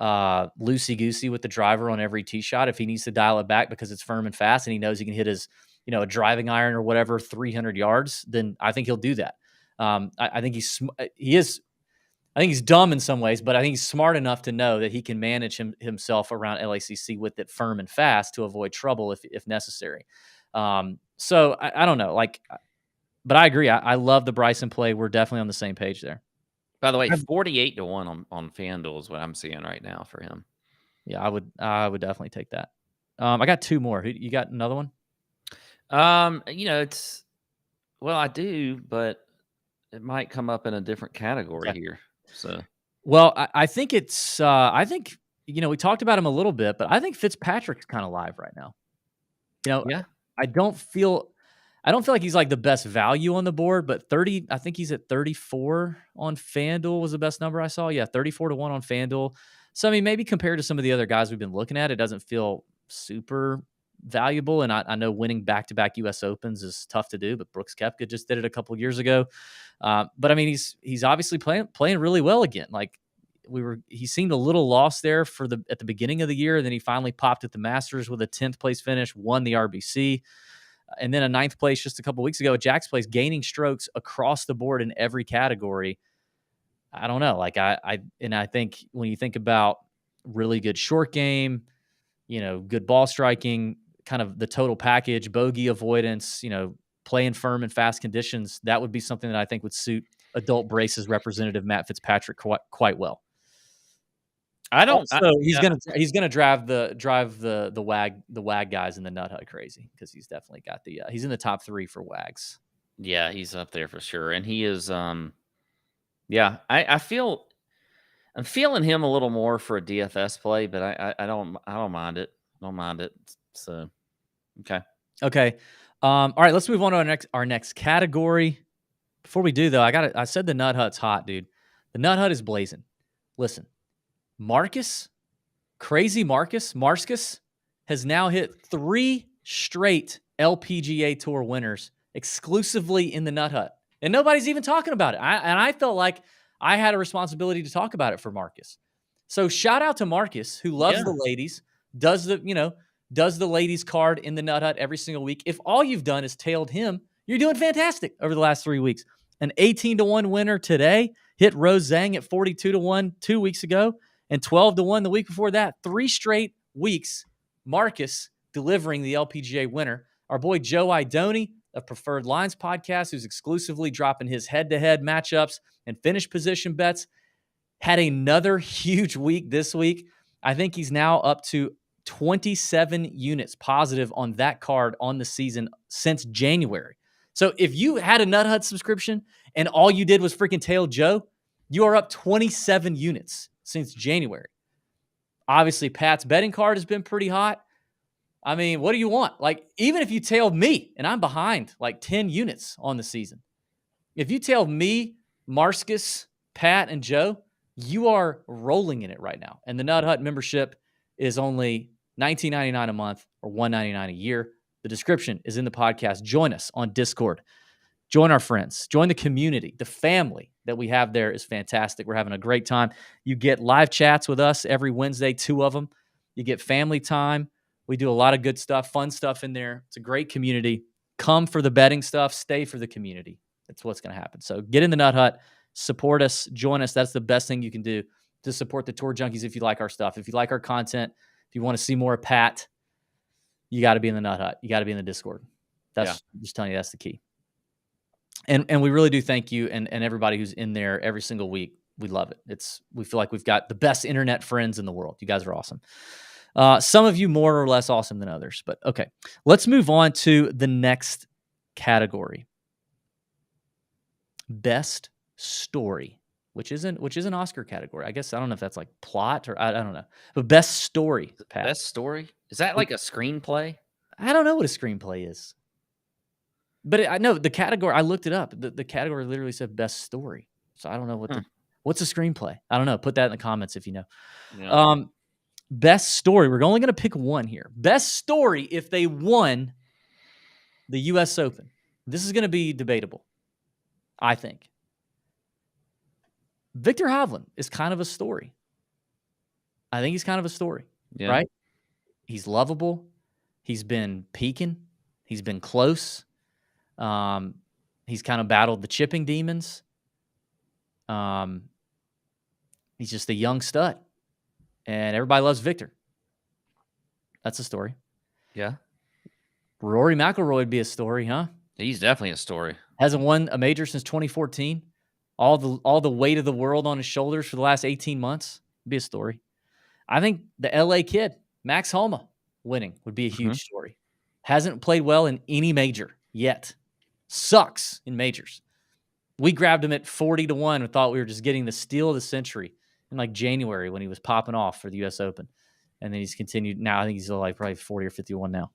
loosey goosey with the driver on every tee shot. If he needs to dial it back because it's firm and fast, and he knows he can hit his, a driving iron or whatever 300 yards, then I think he'll do that. I think he is. I think he's dumb in some ways, but I think he's smart enough to know that he can manage himself around LACC with it firm and fast to avoid trouble if necessary. So I don't know, but I agree. I love the Bryson play. We're definitely on the same page there. By the way, 48-1 on FanDuel is what I'm seeing right now for him. Yeah, I would definitely take that. I got two more. You got another one? It's I do, but it might come up in a different category here. So, well, I think it's. I think we talked about him a little bit, but I think Fitzpatrick's kind of live right now. Yeah. I don't feel like he's like the best value on the board, but 30. I think he's at 34 on FanDuel was the best number I saw. Yeah, 34-1 on FanDuel. So I mean, maybe compared to some of the other guys we've been looking at, it doesn't feel super valuable. And I know winning back-to-back U.S. Opens is tough to do, but Brooks Koepka just did it a couple years ago. But I mean, he's obviously playing really well again. Like he seemed a little lost there at the beginning of the year. Then he finally popped at the Masters with a 10th place finish, won the RBC, and then a 9th place just a couple weeks ago at Jack's Place, gaining strokes across the board in every category. I don't know. I think when you think about really good short game, good ball striking, kind of the total package, bogey avoidance, playing firm and fast conditions, that would be something that I think would suit adult braces representative Matt Fitzpatrick quite well. He's gonna drive the WAG guys in the Nut Hut crazy because he's definitely got he's in the top 3 for WAGs. Yeah, he's up there for sure, and he is. I'm feeling him a little more for a DFS play, but I don't mind it. Don't mind it. So, okay. All right, let's move on to our next category. Before we do though, I said the Nut Hut's hot, dude. The Nut Hut is blazing. Listen, Crazy Marcus has now hit 3 straight LPGA Tour winners exclusively in the Nut Hut, and nobody's even talking about it. I felt like I had a responsibility to talk about it for Marcus. So shout out to Marcus, who loves the ladies, does the ladies card in the Nut Hut every single week. If all you've done is tailed him, you're doing fantastic over the last 3 weeks. An 18-1 winner today, hit Rose Zhang at 42-1 2 weeks ago, and 12-1 the week before that. 3 straight weeks, Marcus delivering the LPGA winner. Our boy Joe Idoni of Preferred Lines Podcast, who's exclusively dropping his head-to-head matchups and finish position bets, had another huge week this week. I think he's now up to 27 units positive on that card on the season since January. So if you had a Nut Hut subscription and all you did was freaking tail Joe, you are up 27 units since January. Obviously, Pat's betting card has been pretty hot. I mean, what do you want? Like, even if you tailed me and I'm behind like 10 units on the season, if you tailed me, Marcus, Pat, and Joe, you are rolling in it right now. And the Nut Hut membership is only $19.99 a month or $199 a year. The description is in the podcast. Join us on Discord. Join our friends. Join the community. The family that we have there is fantastic. We're having a great time. You get live chats with us every Wednesday, 2 of them. You get family time. We do a lot of good stuff, fun stuff in there. It's a great community. Come for the betting stuff. Stay for the community. That's what's going to happen. So get in the Nut Hut. Support us. Join us. That's the best thing you can do to support the Tour Junkies if you like our stuff. If you like our content, if you want to see more of Pat, you got to be in the Nut Hut. You got to be in the Discord. I'm just telling you, that's the key. And we really do thank you and everybody who's in there every single week. We love it. We feel like we've got the best internet friends in the world. You guys are awesome. Some of you more or less awesome than others, but okay. Let's move on to the next category. Best story, which is an Oscar category. I guess I don't know if that's like plot or I don't know. But best story, Pat. Best story? Is that like a screenplay? I don't know what a screenplay is. But I know the category, I looked it up. The category literally said best story. So I don't know what's a screenplay. I don't know. Put that in the comments if you know. Yeah. Best story. We're only going to pick one here. Best story if they won the U.S. Open. This is going to be debatable, I think. Victor Hovland is kind of a story. I think he's kind of a story, Yeah. right? He's lovable. He's been peaking. He's been close. Um, he's kind of battled the chipping demons. Um, he's just a young stud, and everybody loves Victor. That's a story. Yeah. Rory McIlroy would be a story, huh? He's definitely a story. Hasn't won a major since 2014. All the weight of the world on his shoulders for the last 18 months. Be a story. I think the LA kid, Max Homa, winning would be a Mhm. huge story. Hasn't played well in any major yet. Sucks in majors. We grabbed him at 40-1 and thought we were just getting the steal of the century in like January when he was popping off for the US Open. And then he's continued. Now I think he's like probably 40 or 51 now.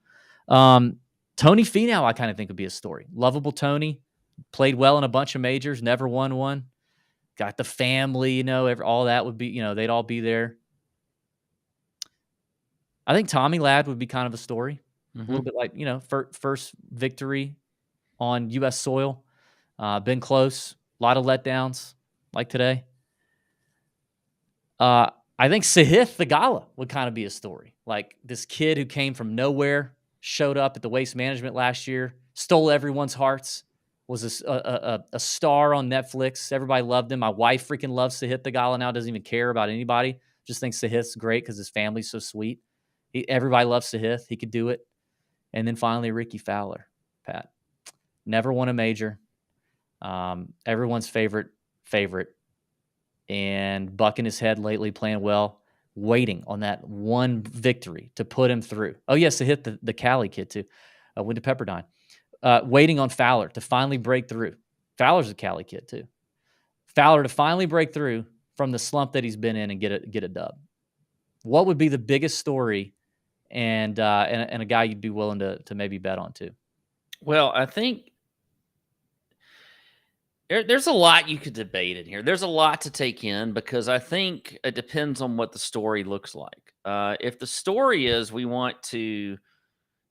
Tony Finau, I kind of think would be a story. Lovable Tony, played well in a bunch of majors, never won one. Got the family, all that would be, they'd all be there. I think Tommy Ladd would be kind of a story. A little bit like, first victory on U.S. soil. Been close. A lot of letdowns like today. I think Sahith Theegala would kind of be a story. Like this kid who came from nowhere, showed up at the Waste Management last year, stole everyone's hearts, was a star on Netflix. Everybody loved him. My wife freaking loves Sahith Theegala now, doesn't even care about anybody. Just thinks Sahith's great because his family's so sweet. Everybody loves Sahith. He could do it. And then finally, Ricky Fowler, Pat. Never won a major. Everyone's favorite. And bucking his head lately, playing well, waiting on that one victory to put him through. Oh, yes, Sahith, the Cali kid, too. Went to Pepperdine. Waiting on Fowler to finally break through. Fowler's a Cali kid, too. Fowler to finally break through from the slump that he's been in and get a dub. What would be the biggest story and a guy you'd be willing to maybe bet on too? Well, I think there's a lot you could debate in here. There's a lot to take in because I think it depends on what the story looks like. If the story is we want to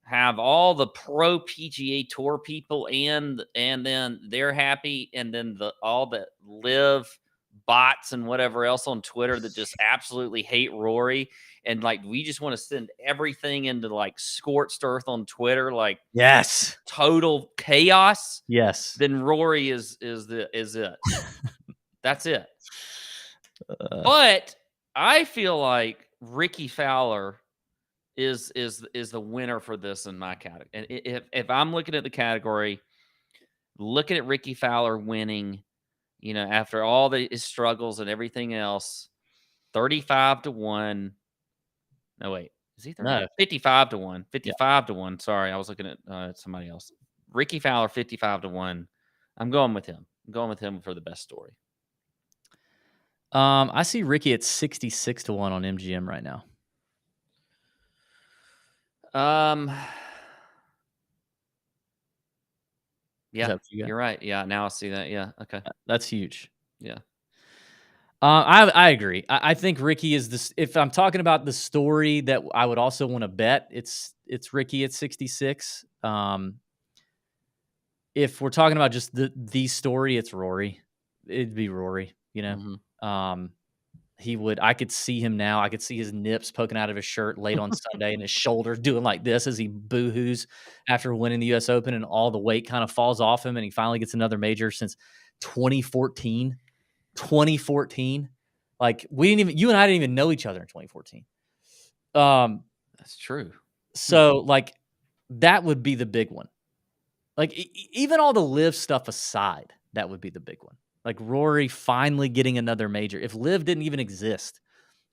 have all the pro PGA Tour people and then they're happy, and then all the live bots and whatever else on Twitter that just absolutely hate Rory, and like we just want to send everything into like scorched earth on Twitter, like Yes. total chaos. Yes. Then Rory is it. That's it. But I feel like Ricky Fowler is the winner for this in my category. And if I'm looking at the category, looking at Ricky Fowler winning, after all his struggles and everything else, 35-1. No, wait. Is he 30? No. 55-1. 55-1. Sorry, I was looking at somebody else. Ricky Fowler, 55-1. I'm going with him. I'm going with him for the best story. I see Ricky at 66-1 on MGM right now. Yeah, you're right. Yeah, now I see that. Yeah, okay. That's huge. Yeah. I agree. I think Ricky is this. If I'm talking about the story that I would also want to bet, it's Ricky at 66. If we're talking about just the story, it's Rory. It'd be Rory. I could see him now. I could see his nips poking out of his shirt late on Sunday and his shoulders doing like this as he boo-hoos after winning the U.S. Open, and all the weight kind of falls off him, and he finally gets another major since 2014. 2014. Like you and I didn't even know each other in 2014. That's true. So like that would be the big one. Like even all the live stuff aside, that would be the big one. Like Rory finally getting another major. If live didn't even exist,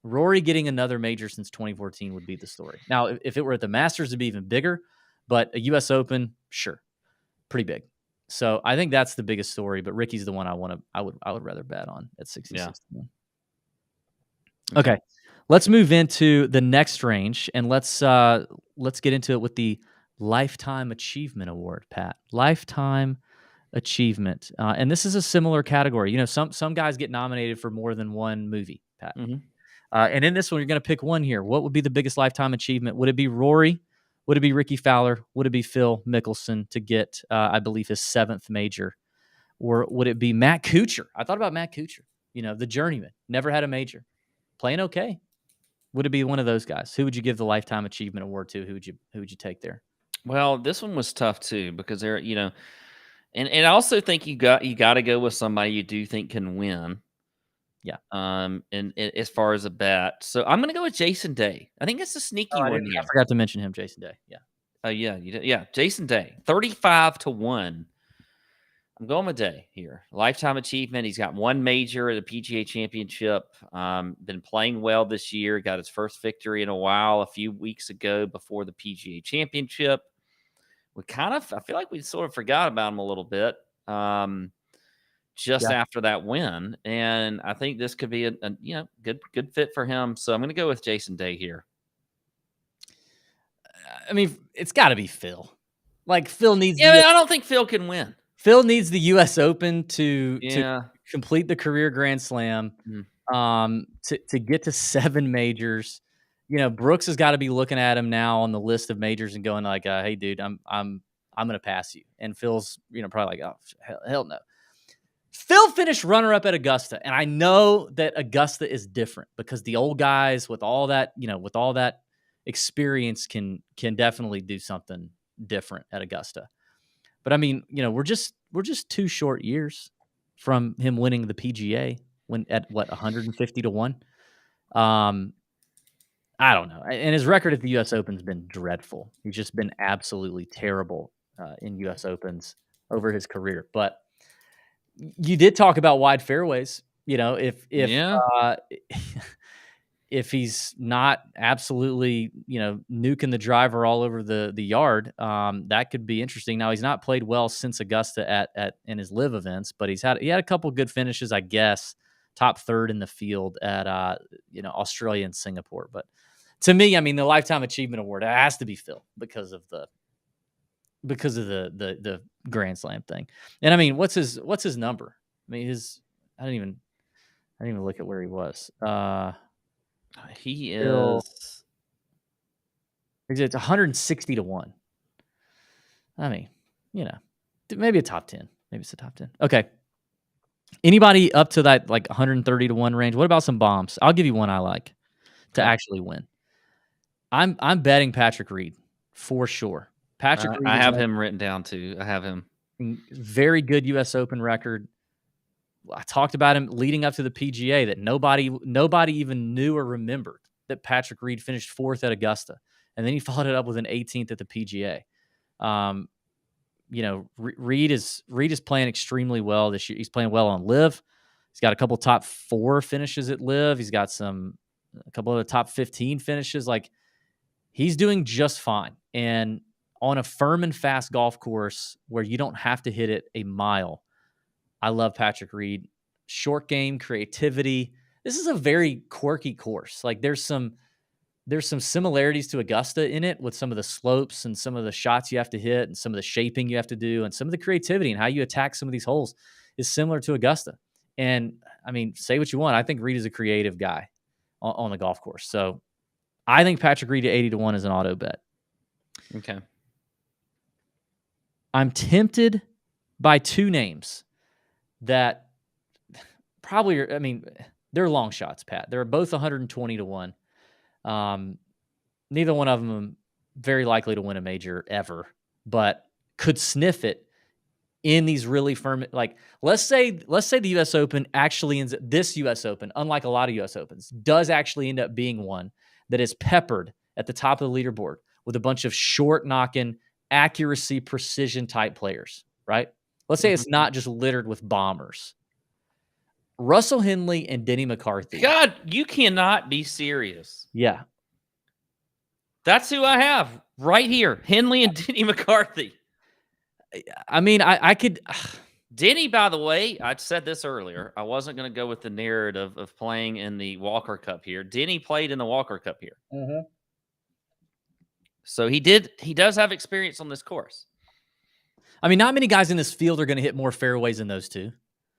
Rory getting another major since 2014 would be the story. Now, if it were at the Masters, it'd be even bigger, but a U.S. Open, sure, pretty big. So I think that's the biggest story, but Ricky's the one I would rather bet on at 66. Yeah. Okay. Let's move into the next range, and let's get into it with the Lifetime Achievement Award, Pat. Lifetime Achievement. And this is a similar category. Some guys get nominated for more than one movie, Pat. Mm-hmm. And in this one, you're going to pick one here. What would be the biggest lifetime achievement? Would it be Rory? Would it be Ricky Fowler? Would it be Phil Mickelson to get, I believe, his 7th major? Or would it be Matt Kuchar? I thought about Matt Kuchar, the journeyman. Never had a major. Playing okay. Would it be one of those guys? Who would you give the lifetime achievement award to? Who would you take there? Well, this one was tough too because there, and I also think you got to go with somebody you do think can win. Yeah. And as far as a bet, so I'm gonna go with Jason Day. I think it's a Oh, sneaky one I here. forgot to mention him, Jason Day. Yeah. Oh yeah, you did. Yeah, Jason Day, 35 to 1. I'm going with Day here. Lifetime achievement. He's got one major at a PGA Championship. Been playing well this year. Got his first victory in a while a few weeks ago before the PGA Championship. I feel like we sort of forgot about him a little bit just Yeah. after that win, and I think this could be a good fit for him. So I'm going to go with Jason Day here. I mean, it's got to be Phil. Like Phil needs Yeah, I don't think Phil can win. the U.S. Open to Yeah. complete the career Grand Slam, Mm. to get to 7 majors. Brooks has got to be looking at him now on the list of majors and going like, "Hey, dude, I'm going to pass you." And Phil's, probably like, "Oh, hell no." Phil finished runner-up at Augusta, and I know that Augusta is different because the old guys with all that experience can definitely do something different at Augusta. But I mean, we're just 2 short years from him winning the PGA when at what 150 to 1. I don't know. And his record at the US Open's been dreadful. He's just been absolutely terrible in US Opens over his career. But you did talk about wide fairways. Yeah. If he's not absolutely, nuking the driver all over the yard, that could be interesting. Now he's not played well since Augusta at in his live events, but he had a couple good finishes, I guess, top third in the field at Australia and Singapore. But to me, I mean, the lifetime achievement award, it has to be Phil because of the Grand Slam thing. And I mean, what's his number? I mean, I didn't even look at where he was. He Phil, is. it's 160 to 1. I mean, maybe a top 10. Maybe it's a top 10. Okay. Anybody up to that like 130 to 1 range? What about some bombs? I'll give you one I like to Okay. actually win. I'm betting Patrick Reed for sure. Patrick Reed I is have him written down too. I have him. very good US Open record. I talked about him leading up to the PGA that nobody even knew or remembered that Patrick Reed finished 4th at Augusta, and then he followed it up with an 18th at the PGA. Reed is playing extremely well this year. He's playing well on Live. He's got a couple top 4 finishes at Live. He's got a couple of the top 15 finishes. Like, he's doing just fine. And on a firm and fast golf course where you don't have to hit it a mile, I love Patrick Reed. Short game, creativity. This is a very quirky course. Like, there's some similarities to Augusta in it with some of the slopes and some of the shots you have to hit and some of the shaping you have to do and some of the creativity and how you attack some of these holes is similar to Augusta. And I mean, say what you want. I think Reed is a creative guy on the golf course. So I think Patrick Reed at 80 to 1 is an auto bet. Okay. I'm tempted by 2 names that probably are, I mean, they're long shots, Pat. They're both 120 to 1. Neither one of them very likely to win a major ever, but could sniff it in these really firm, like, let's say the US Open actually ends, this US Open, unlike a lot of US Opens, does actually end up being one that is peppered at the top of the leaderboard with a bunch of short knocking, accuracy, precision type players, right? Let's say it's not just littered with bombers. Russell Henley and Denny McCarthy. God, you cannot be serious. Yeah. That's who I have right here. Henley and Denny McCarthy. I mean, I could. Denny, by the way, I said this earlier. I wasn't going to go with the narrative of playing in the Walker Cup here. Denny played in the Walker Cup here. Mm-hmm. So he does have experience on this course. I mean, not many guys in this field are going to hit more fairways than those two.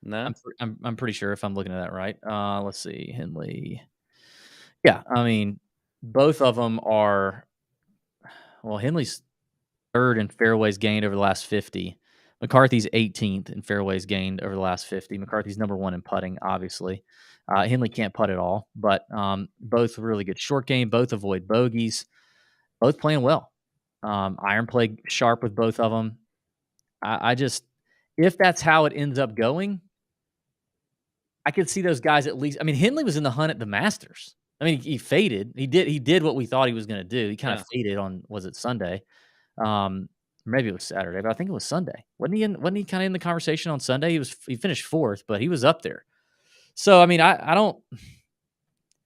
No, I'm pretty sure if I'm looking at that right. Let's see, Henley. Yeah, I mean, both of them are. Well, Henley's third in fairways gained over the last 50. McCarthy's 18th in fairways gained over the last 50. McCarthy's number 1 in putting, obviously. Henley can't putt at all, but both really good short game. Both avoid bogeys. Both playing well. Iron play sharp with both of them. I just, if that's how it ends up going, I could see those guys at least. I mean, Henley was in the hunt at the Masters. I mean, he faded. He did what we thought he was going to do. He kind of faded on, was it Sunday? Maybe it was Saturday, but I think it was Sunday. Wasn't he kind of in the conversation on Sunday? He finished 4th, but he was up there. So I mean, I don't.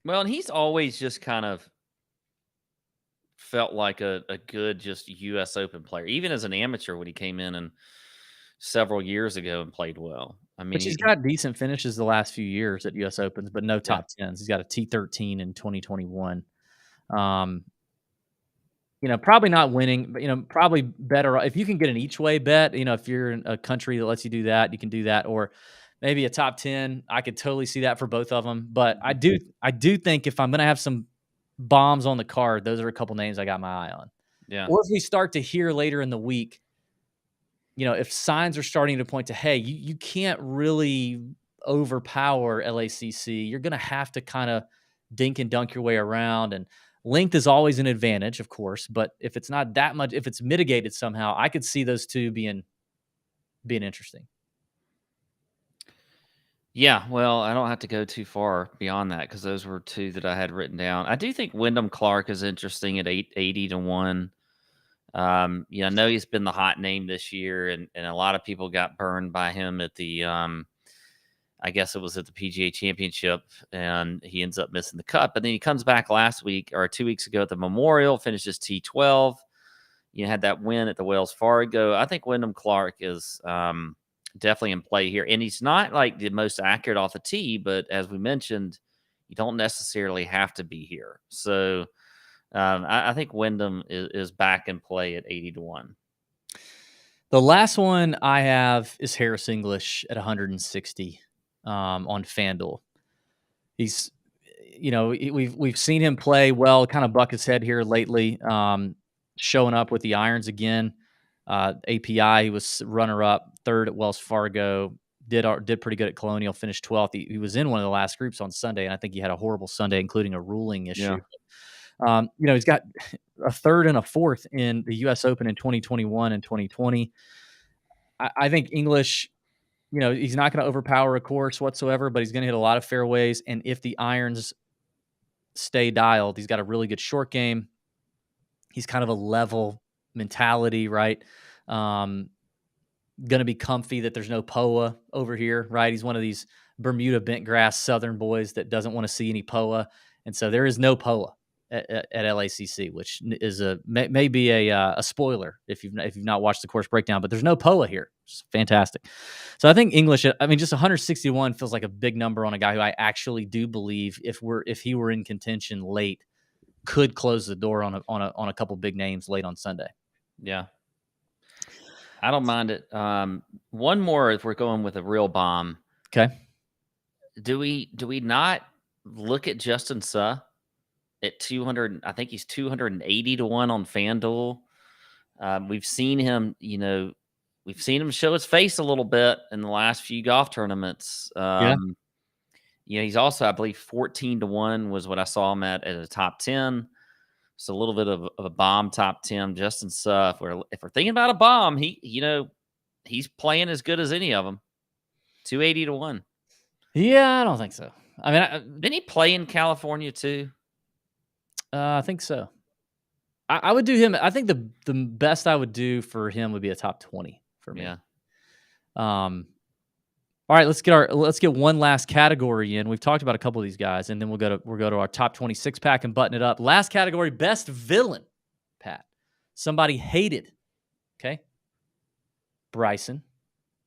Well, and he's always just kind of felt like a good just U.S. Open player, even as an amateur when he came in and several years ago and played well. I mean, Which he's got decent finishes the last few years at U.S. Opens, but no top 10s. He's got a T13 in 2021. Probably not winning, but, probably better if you can get an each way bet, if you're in a country that lets you do that, you can do that. Or maybe a top 10. I could totally see that for both of them. But I do think if I'm going to have some bombs on the card, those are a couple names I got my eye on. Yeah. Or if we start to hear later in the week, if signs are starting to point to, hey, you can't really overpower LACC, you're going to have to kind of dink and dunk your way around. And length is always an advantage, of course, but if it's not that much, if it's mitigated somehow, I could see those two being interesting. Yeah, well, I don't have to go too far beyond that because those were two that I had written down. I do think Wyndham Clark is interesting at 80 to 1. I know he's been the hot name this year, and a lot of people got burned by him at the I guess it was at the PGA Championship, and he ends up missing the cut. But then he comes back last week or 2 weeks ago at the Memorial, finishes T12. Had that win at the Wells Fargo. I think Wyndham Clark is definitely in play here. And he's not like the most accurate off the tee, but as we mentioned, you don't necessarily have to be here. So I think Wyndham is back in play at 80 to 1. The last one I have is Harris English at 160 on FanDuel. He's, we've seen him play well, kind of buck his head here lately, showing up with the irons again. API, he was runner-up, 3rd at Wells Fargo, did pretty good at Colonial, finished 12th. He was in one of the last groups on Sunday, and I think he had a horrible Sunday, including a ruling issue. Yeah. He's got a 3rd and a 4th in the U.S. Open in 2021 and 2020. I think English, he's not going to overpower a course whatsoever, but he's going to hit a lot of fairways. And if the irons stay dialed, he's got a really good short game. He's kind of a level mentality, right? Going to be comfy that there's no POA over here, right? He's one of these Bermuda bent grass Southern boys that doesn't want to see any POA. And so there is no POA at LACC, which is maybe a spoiler if you've not watched the course breakdown, but there's no POA here. It's fantastic. So I think English, just 161 feels like a big number on a guy who I actually do believe if he were in contention late, could close the door on a couple big names late on Sunday. Yeah. I don't mind it. One more if we're going with a real bomb. Okay. Do we not look at Justin Suh at 200? I think he's 280 to 1 on FanDuel. We've seen him, show his face a little bit in the last few golf tournaments. He's also, I believe, 14 to 1 was what I saw him at a top 10. So a little bit of a bomb top 10. Justin Suh, if we're thinking about a bomb, he's playing as good as any of them. 280 to 1. Yeah, I don't think so. Didn't he play in California too? I think so. I would do him. I think the best I would do for him would be a top 20 for me. Yeah. All right, let's get one last category in. We've talked about a couple of these guys, and then we'll go to our top 26 pack and button it up. Last category, best villain, Pat. Somebody hated. Okay. Bryson,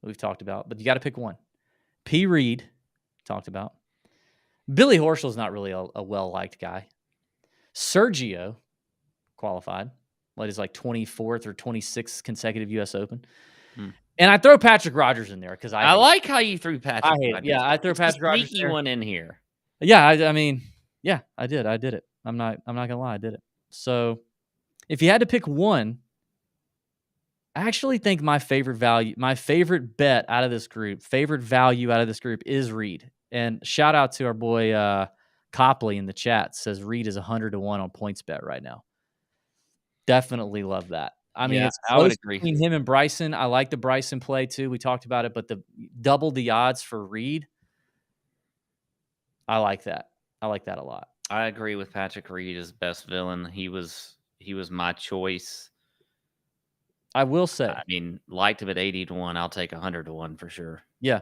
we've talked about, but you got to pick one. P. Reed, talked about. Billy Horschel's not really a well-liked guy. Sergio qualified. What is like 24th or 26th consecutive U.S. Open. And I throw Patrick Rogers in there because I like how you threw Patrick Rogers. Yeah, I threw Patrick Rogers. Sneaky one in here. Yeah, I did it. I'm not gonna lie, I did it. So if you had to pick one, I actually think my favorite bet out of this group, favorite value out of this group is Reed. And shout out to our boy Copley in the chat, says Reed is 100-1 on points bet right now. Definitely love that. I mean, Yeah, it's I would close agree. between him and Bryson. I like the Bryson play too. We talked about it, but the double the odds for Reed, I like that. I like that a lot. I agree with Patrick Reed as best villain. He was my choice. I will say, I mean, liked him at 80-1. I'll take 100-1 for sure. yeah.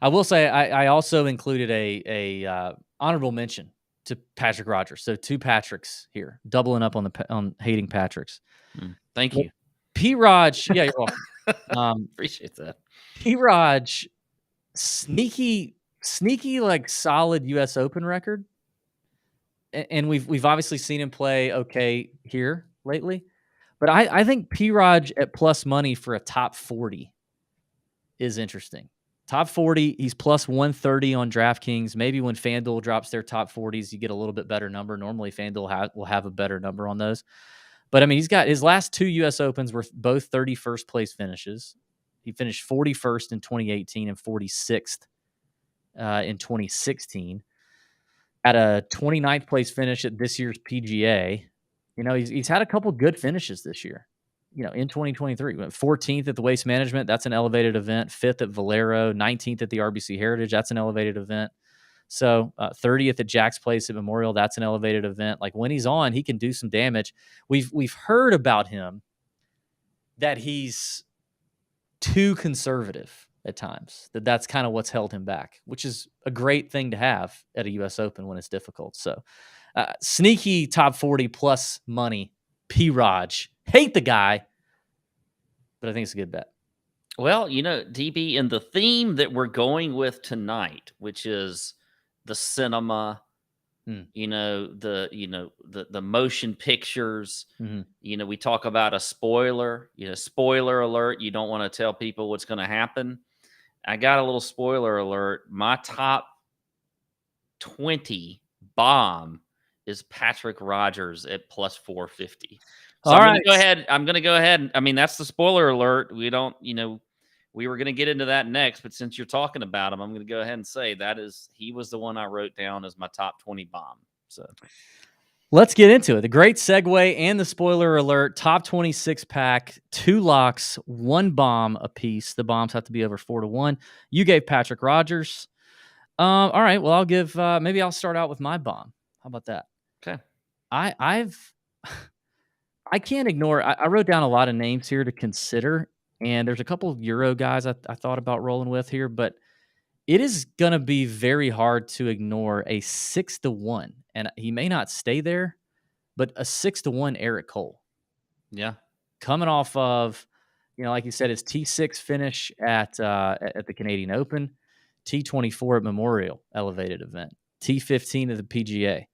I will say I also included a honorable mention to Patrick Rogers. So 2 Patricks here, doubling up on hating Patricks. Thank Well, you. P-Raj, yeah, you're welcome. Appreciate that. P-Raj, sneaky, like solid U.S. Open record, and we've obviously seen him play okay here lately. But I think P-Raj at plus money for a top 40 is interesting. Top 40, he's plus 130 on DraftKings. Maybe when FanDuel drops their top 40s, you get a little bit better number. Normally, FanDuel will have a better number on those. But, I mean, he's got his last 2 U.S. Opens were both 31st place finishes. He finished 41st in 2018 and 46th in 2016. At a 29th place finish at this year's PGA. You know, he's had a couple good finishes this year. You know, in 2023, went 14th at the Waste Management. That's an elevated event. 5th at Valero. 19th at the RBC Heritage. That's an elevated event. So 30th at Jack's Place at Memorial. That's an elevated event. Like when he's on, he can do some damage. We've heard about him that he's too conservative at times. That's kind of what's held him back, which is a great thing to have at a U.S. Open when it's difficult. So sneaky top 40 plus money. P-Raj. Hate the guy, but I think it's a good bet. Well, DB, in the theme that we're going with tonight, which is the cinema, the motion pictures. Mm-hmm. We talk about a spoiler. Spoiler alert. You don't want to tell people what's going to happen. I got a little spoiler alert. My top 20 bomb is Patrick Rogers at plus 450. So All I'm right. going to go ahead. I mean, that's the spoiler alert. We don't, we were going to get into that next, but since you're talking about him, I'm going to go ahead and say he was the one I wrote down as my top 20 bomb. So let's get into it. The great segue and the spoiler alert. Top 26 pack, 2 locks, 1 bomb a piece. The bombs have to be over 4-1. You gave Patrick Rogers. All right. Well, I'll give. Maybe I'll start out with my bomb. How about that? Okay. I can't ignore. I wrote down a lot of names here to consider, and there's a couple of Euro guys I thought about rolling with here, but it is gonna be very hard to ignore a 6-1, and he may not stay there, but a 6-1 Eric Cole. Yeah, coming off of, like you said, his T6 finish at the Canadian Open, T24 at Memorial elevated event, T15 at the PGA.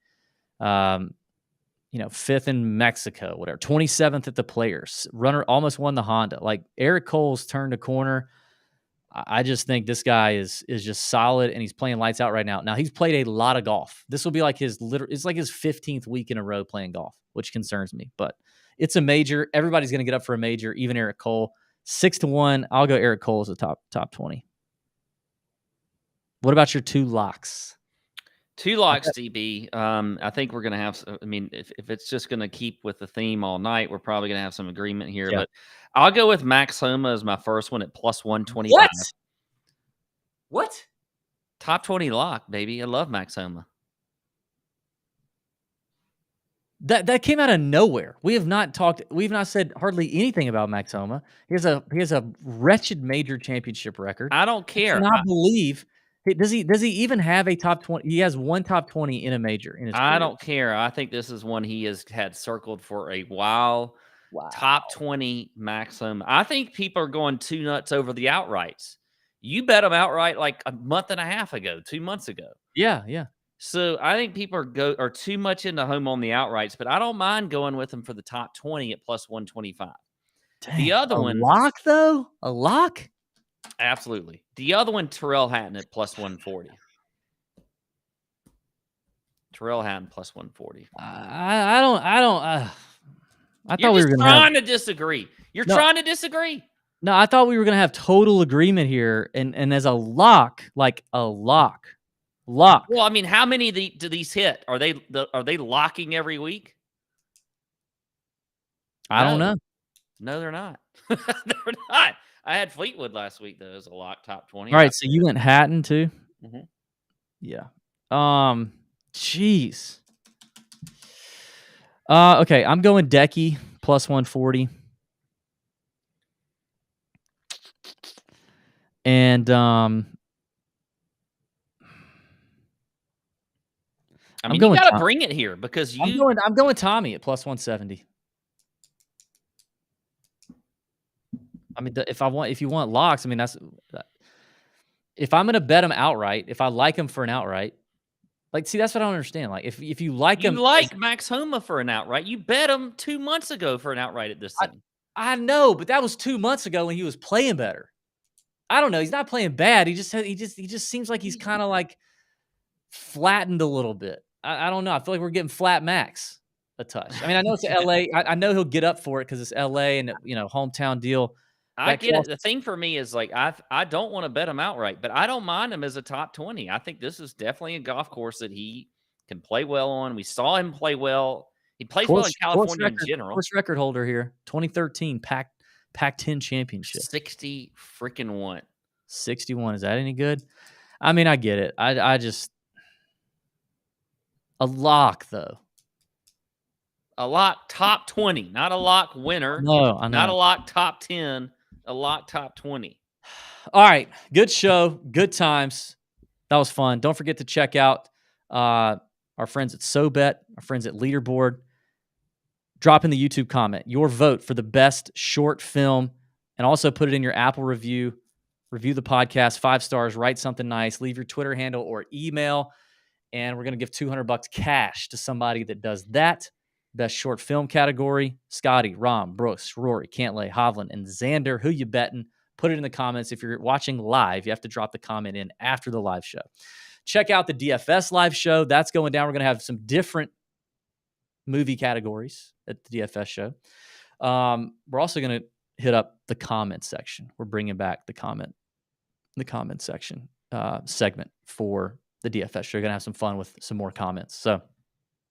5th in Mexico, whatever, 27th at the Players. Runner almost won the Honda. Like Eric Cole's turned a corner. I just think this guy is just solid, and he's playing lights out right now. Now he's played a lot of golf. This will be like it's like his 15th week in a row playing golf, which concerns me. But it's a major. Everybody's going to get up for a major, even Eric Cole. 6-1. I'll go Eric Cole as a top 20. What about your 2 locks? 2 locks, DB. I think we're going to have. I mean, if it's just going to keep with the theme all night, we're probably going to have some agreement here. Yeah. But I'll go with Max Homa as my first one at plus 125. What? Top 20 lock, baby. I love Max Homa. That came out of nowhere. We've not said hardly anything about Max Homa. He has a wretched major championship record. I don't care. I cannot believe. Does he even have a top 20? He has 1 top 20 in a major in his career. I don't care. I think this is one he has had circled for a while. Wow. Top 20 Max Homa. I think people are going too nuts over the outrights. You bet him outright like a month and a half ago, 2 months ago. Yeah. So I think people are too much into Homa on the outrights, but I don't mind going with him for the top 20 at plus 125. Dang, the other one, lock though, a lock. Absolutely. The other one, Tyrrell Hatton at plus 140. Tyrrell Hatton plus 140. I thought we were trying to disagree. You're No, trying to disagree. no, I thought we were gonna have total agreement here, and as a lock, like a lock. Well, I mean, how many do these hit? Are they locking every week? I don't No. know. No, they're not. They're not. I had Fleetwood last week, though, as a lock top 20. All right, so you went Hatton too? Mhm. Yeah. Jeez. Okay, I'm going Decky plus 140. And I I'm mean, you going gotta Tom bring it here because I'm going Tommy at plus 170. I mean, if you want locks, I mean, that's if I'm gonna bet him outright, if I like him for an outright, like, see, that's what I don't understand. Like, if you like you him as like Max Homa for an outright. You bet him 2 months ago for an outright at this thing. I know, but that was 2 months ago when he was playing better. I don't know. He's not playing bad. He just seems like he's kind of like flattened a little bit. I don't know. I feel like we're getting flat Max a touch. I mean, I know it's LA. I know he'll get up for it because it's LA and hometown deal. I That get it. The costs. thing for me is like I don't want to bet him outright, but I don't mind him as a top 20. I think this is definitely a golf course that he can play well on. We saw him play well. He plays well in California in general. Course record holder here. 2013 Pac-10 championship. 60 freaking 1. 61. Is that any good? I mean, I get it. I just a lock though. A lock top 20, not a lock winner. No, I Not a know. lock top 10, a lock top 20. All right. Good show. Good times. That was fun. Don't forget to check out our friends at SoBet, our friends at Leaderboard. Drop in the YouTube comment your vote for the best short film and also put it in your Apple review. Review the podcast, 5 stars, write something nice, leave your Twitter handle or email, and we're going to give $200 cash to somebody that does that. Best short film category, Scotty, Rom, Brooks, Rory, Cantlay, Hovland, and Xander. Who you betting? Put it in the comments. If you're watching live, you have to drop the comment in after the live show. Check out the DFS live show. That's going down. We're going to have some different movie categories at the DFS show. We're also going to hit up the comment section. We're bringing back the comment section segment for the DFS show. We're going to have some fun with some more comments. So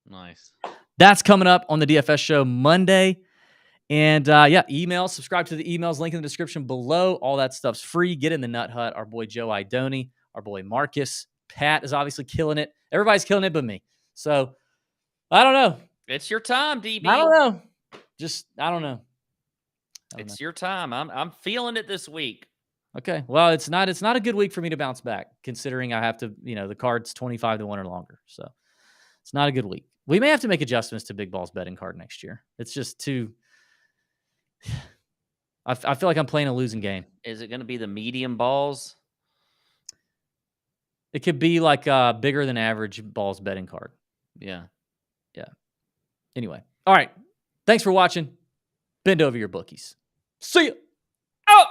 Nice. that's coming up on the DFS show Monday. And email, subscribe to the emails, link in the description below. All that stuff's free. Get in the Nut Hut. Our boy Joe Idoni, our boy Marcus. Pat is obviously killing it. Everybody's killing it but me. So I don't know. It's your time, DB. I don't know. I don't know. It's your time. I'm feeling it this week. Okay. Well, it's not a good week for me to bounce back, considering I have to, the card's 25 to 1 or longer. So it's not a good week. We may have to make adjustments to Big Ball's betting card next year. It's just too. I feel like I'm playing a losing game. Is it going to be the medium balls? It could be like a bigger than average Ball's betting card. Yeah. Anyway. All right. Thanks for watching. Bend over your bookies. See ya. Oh!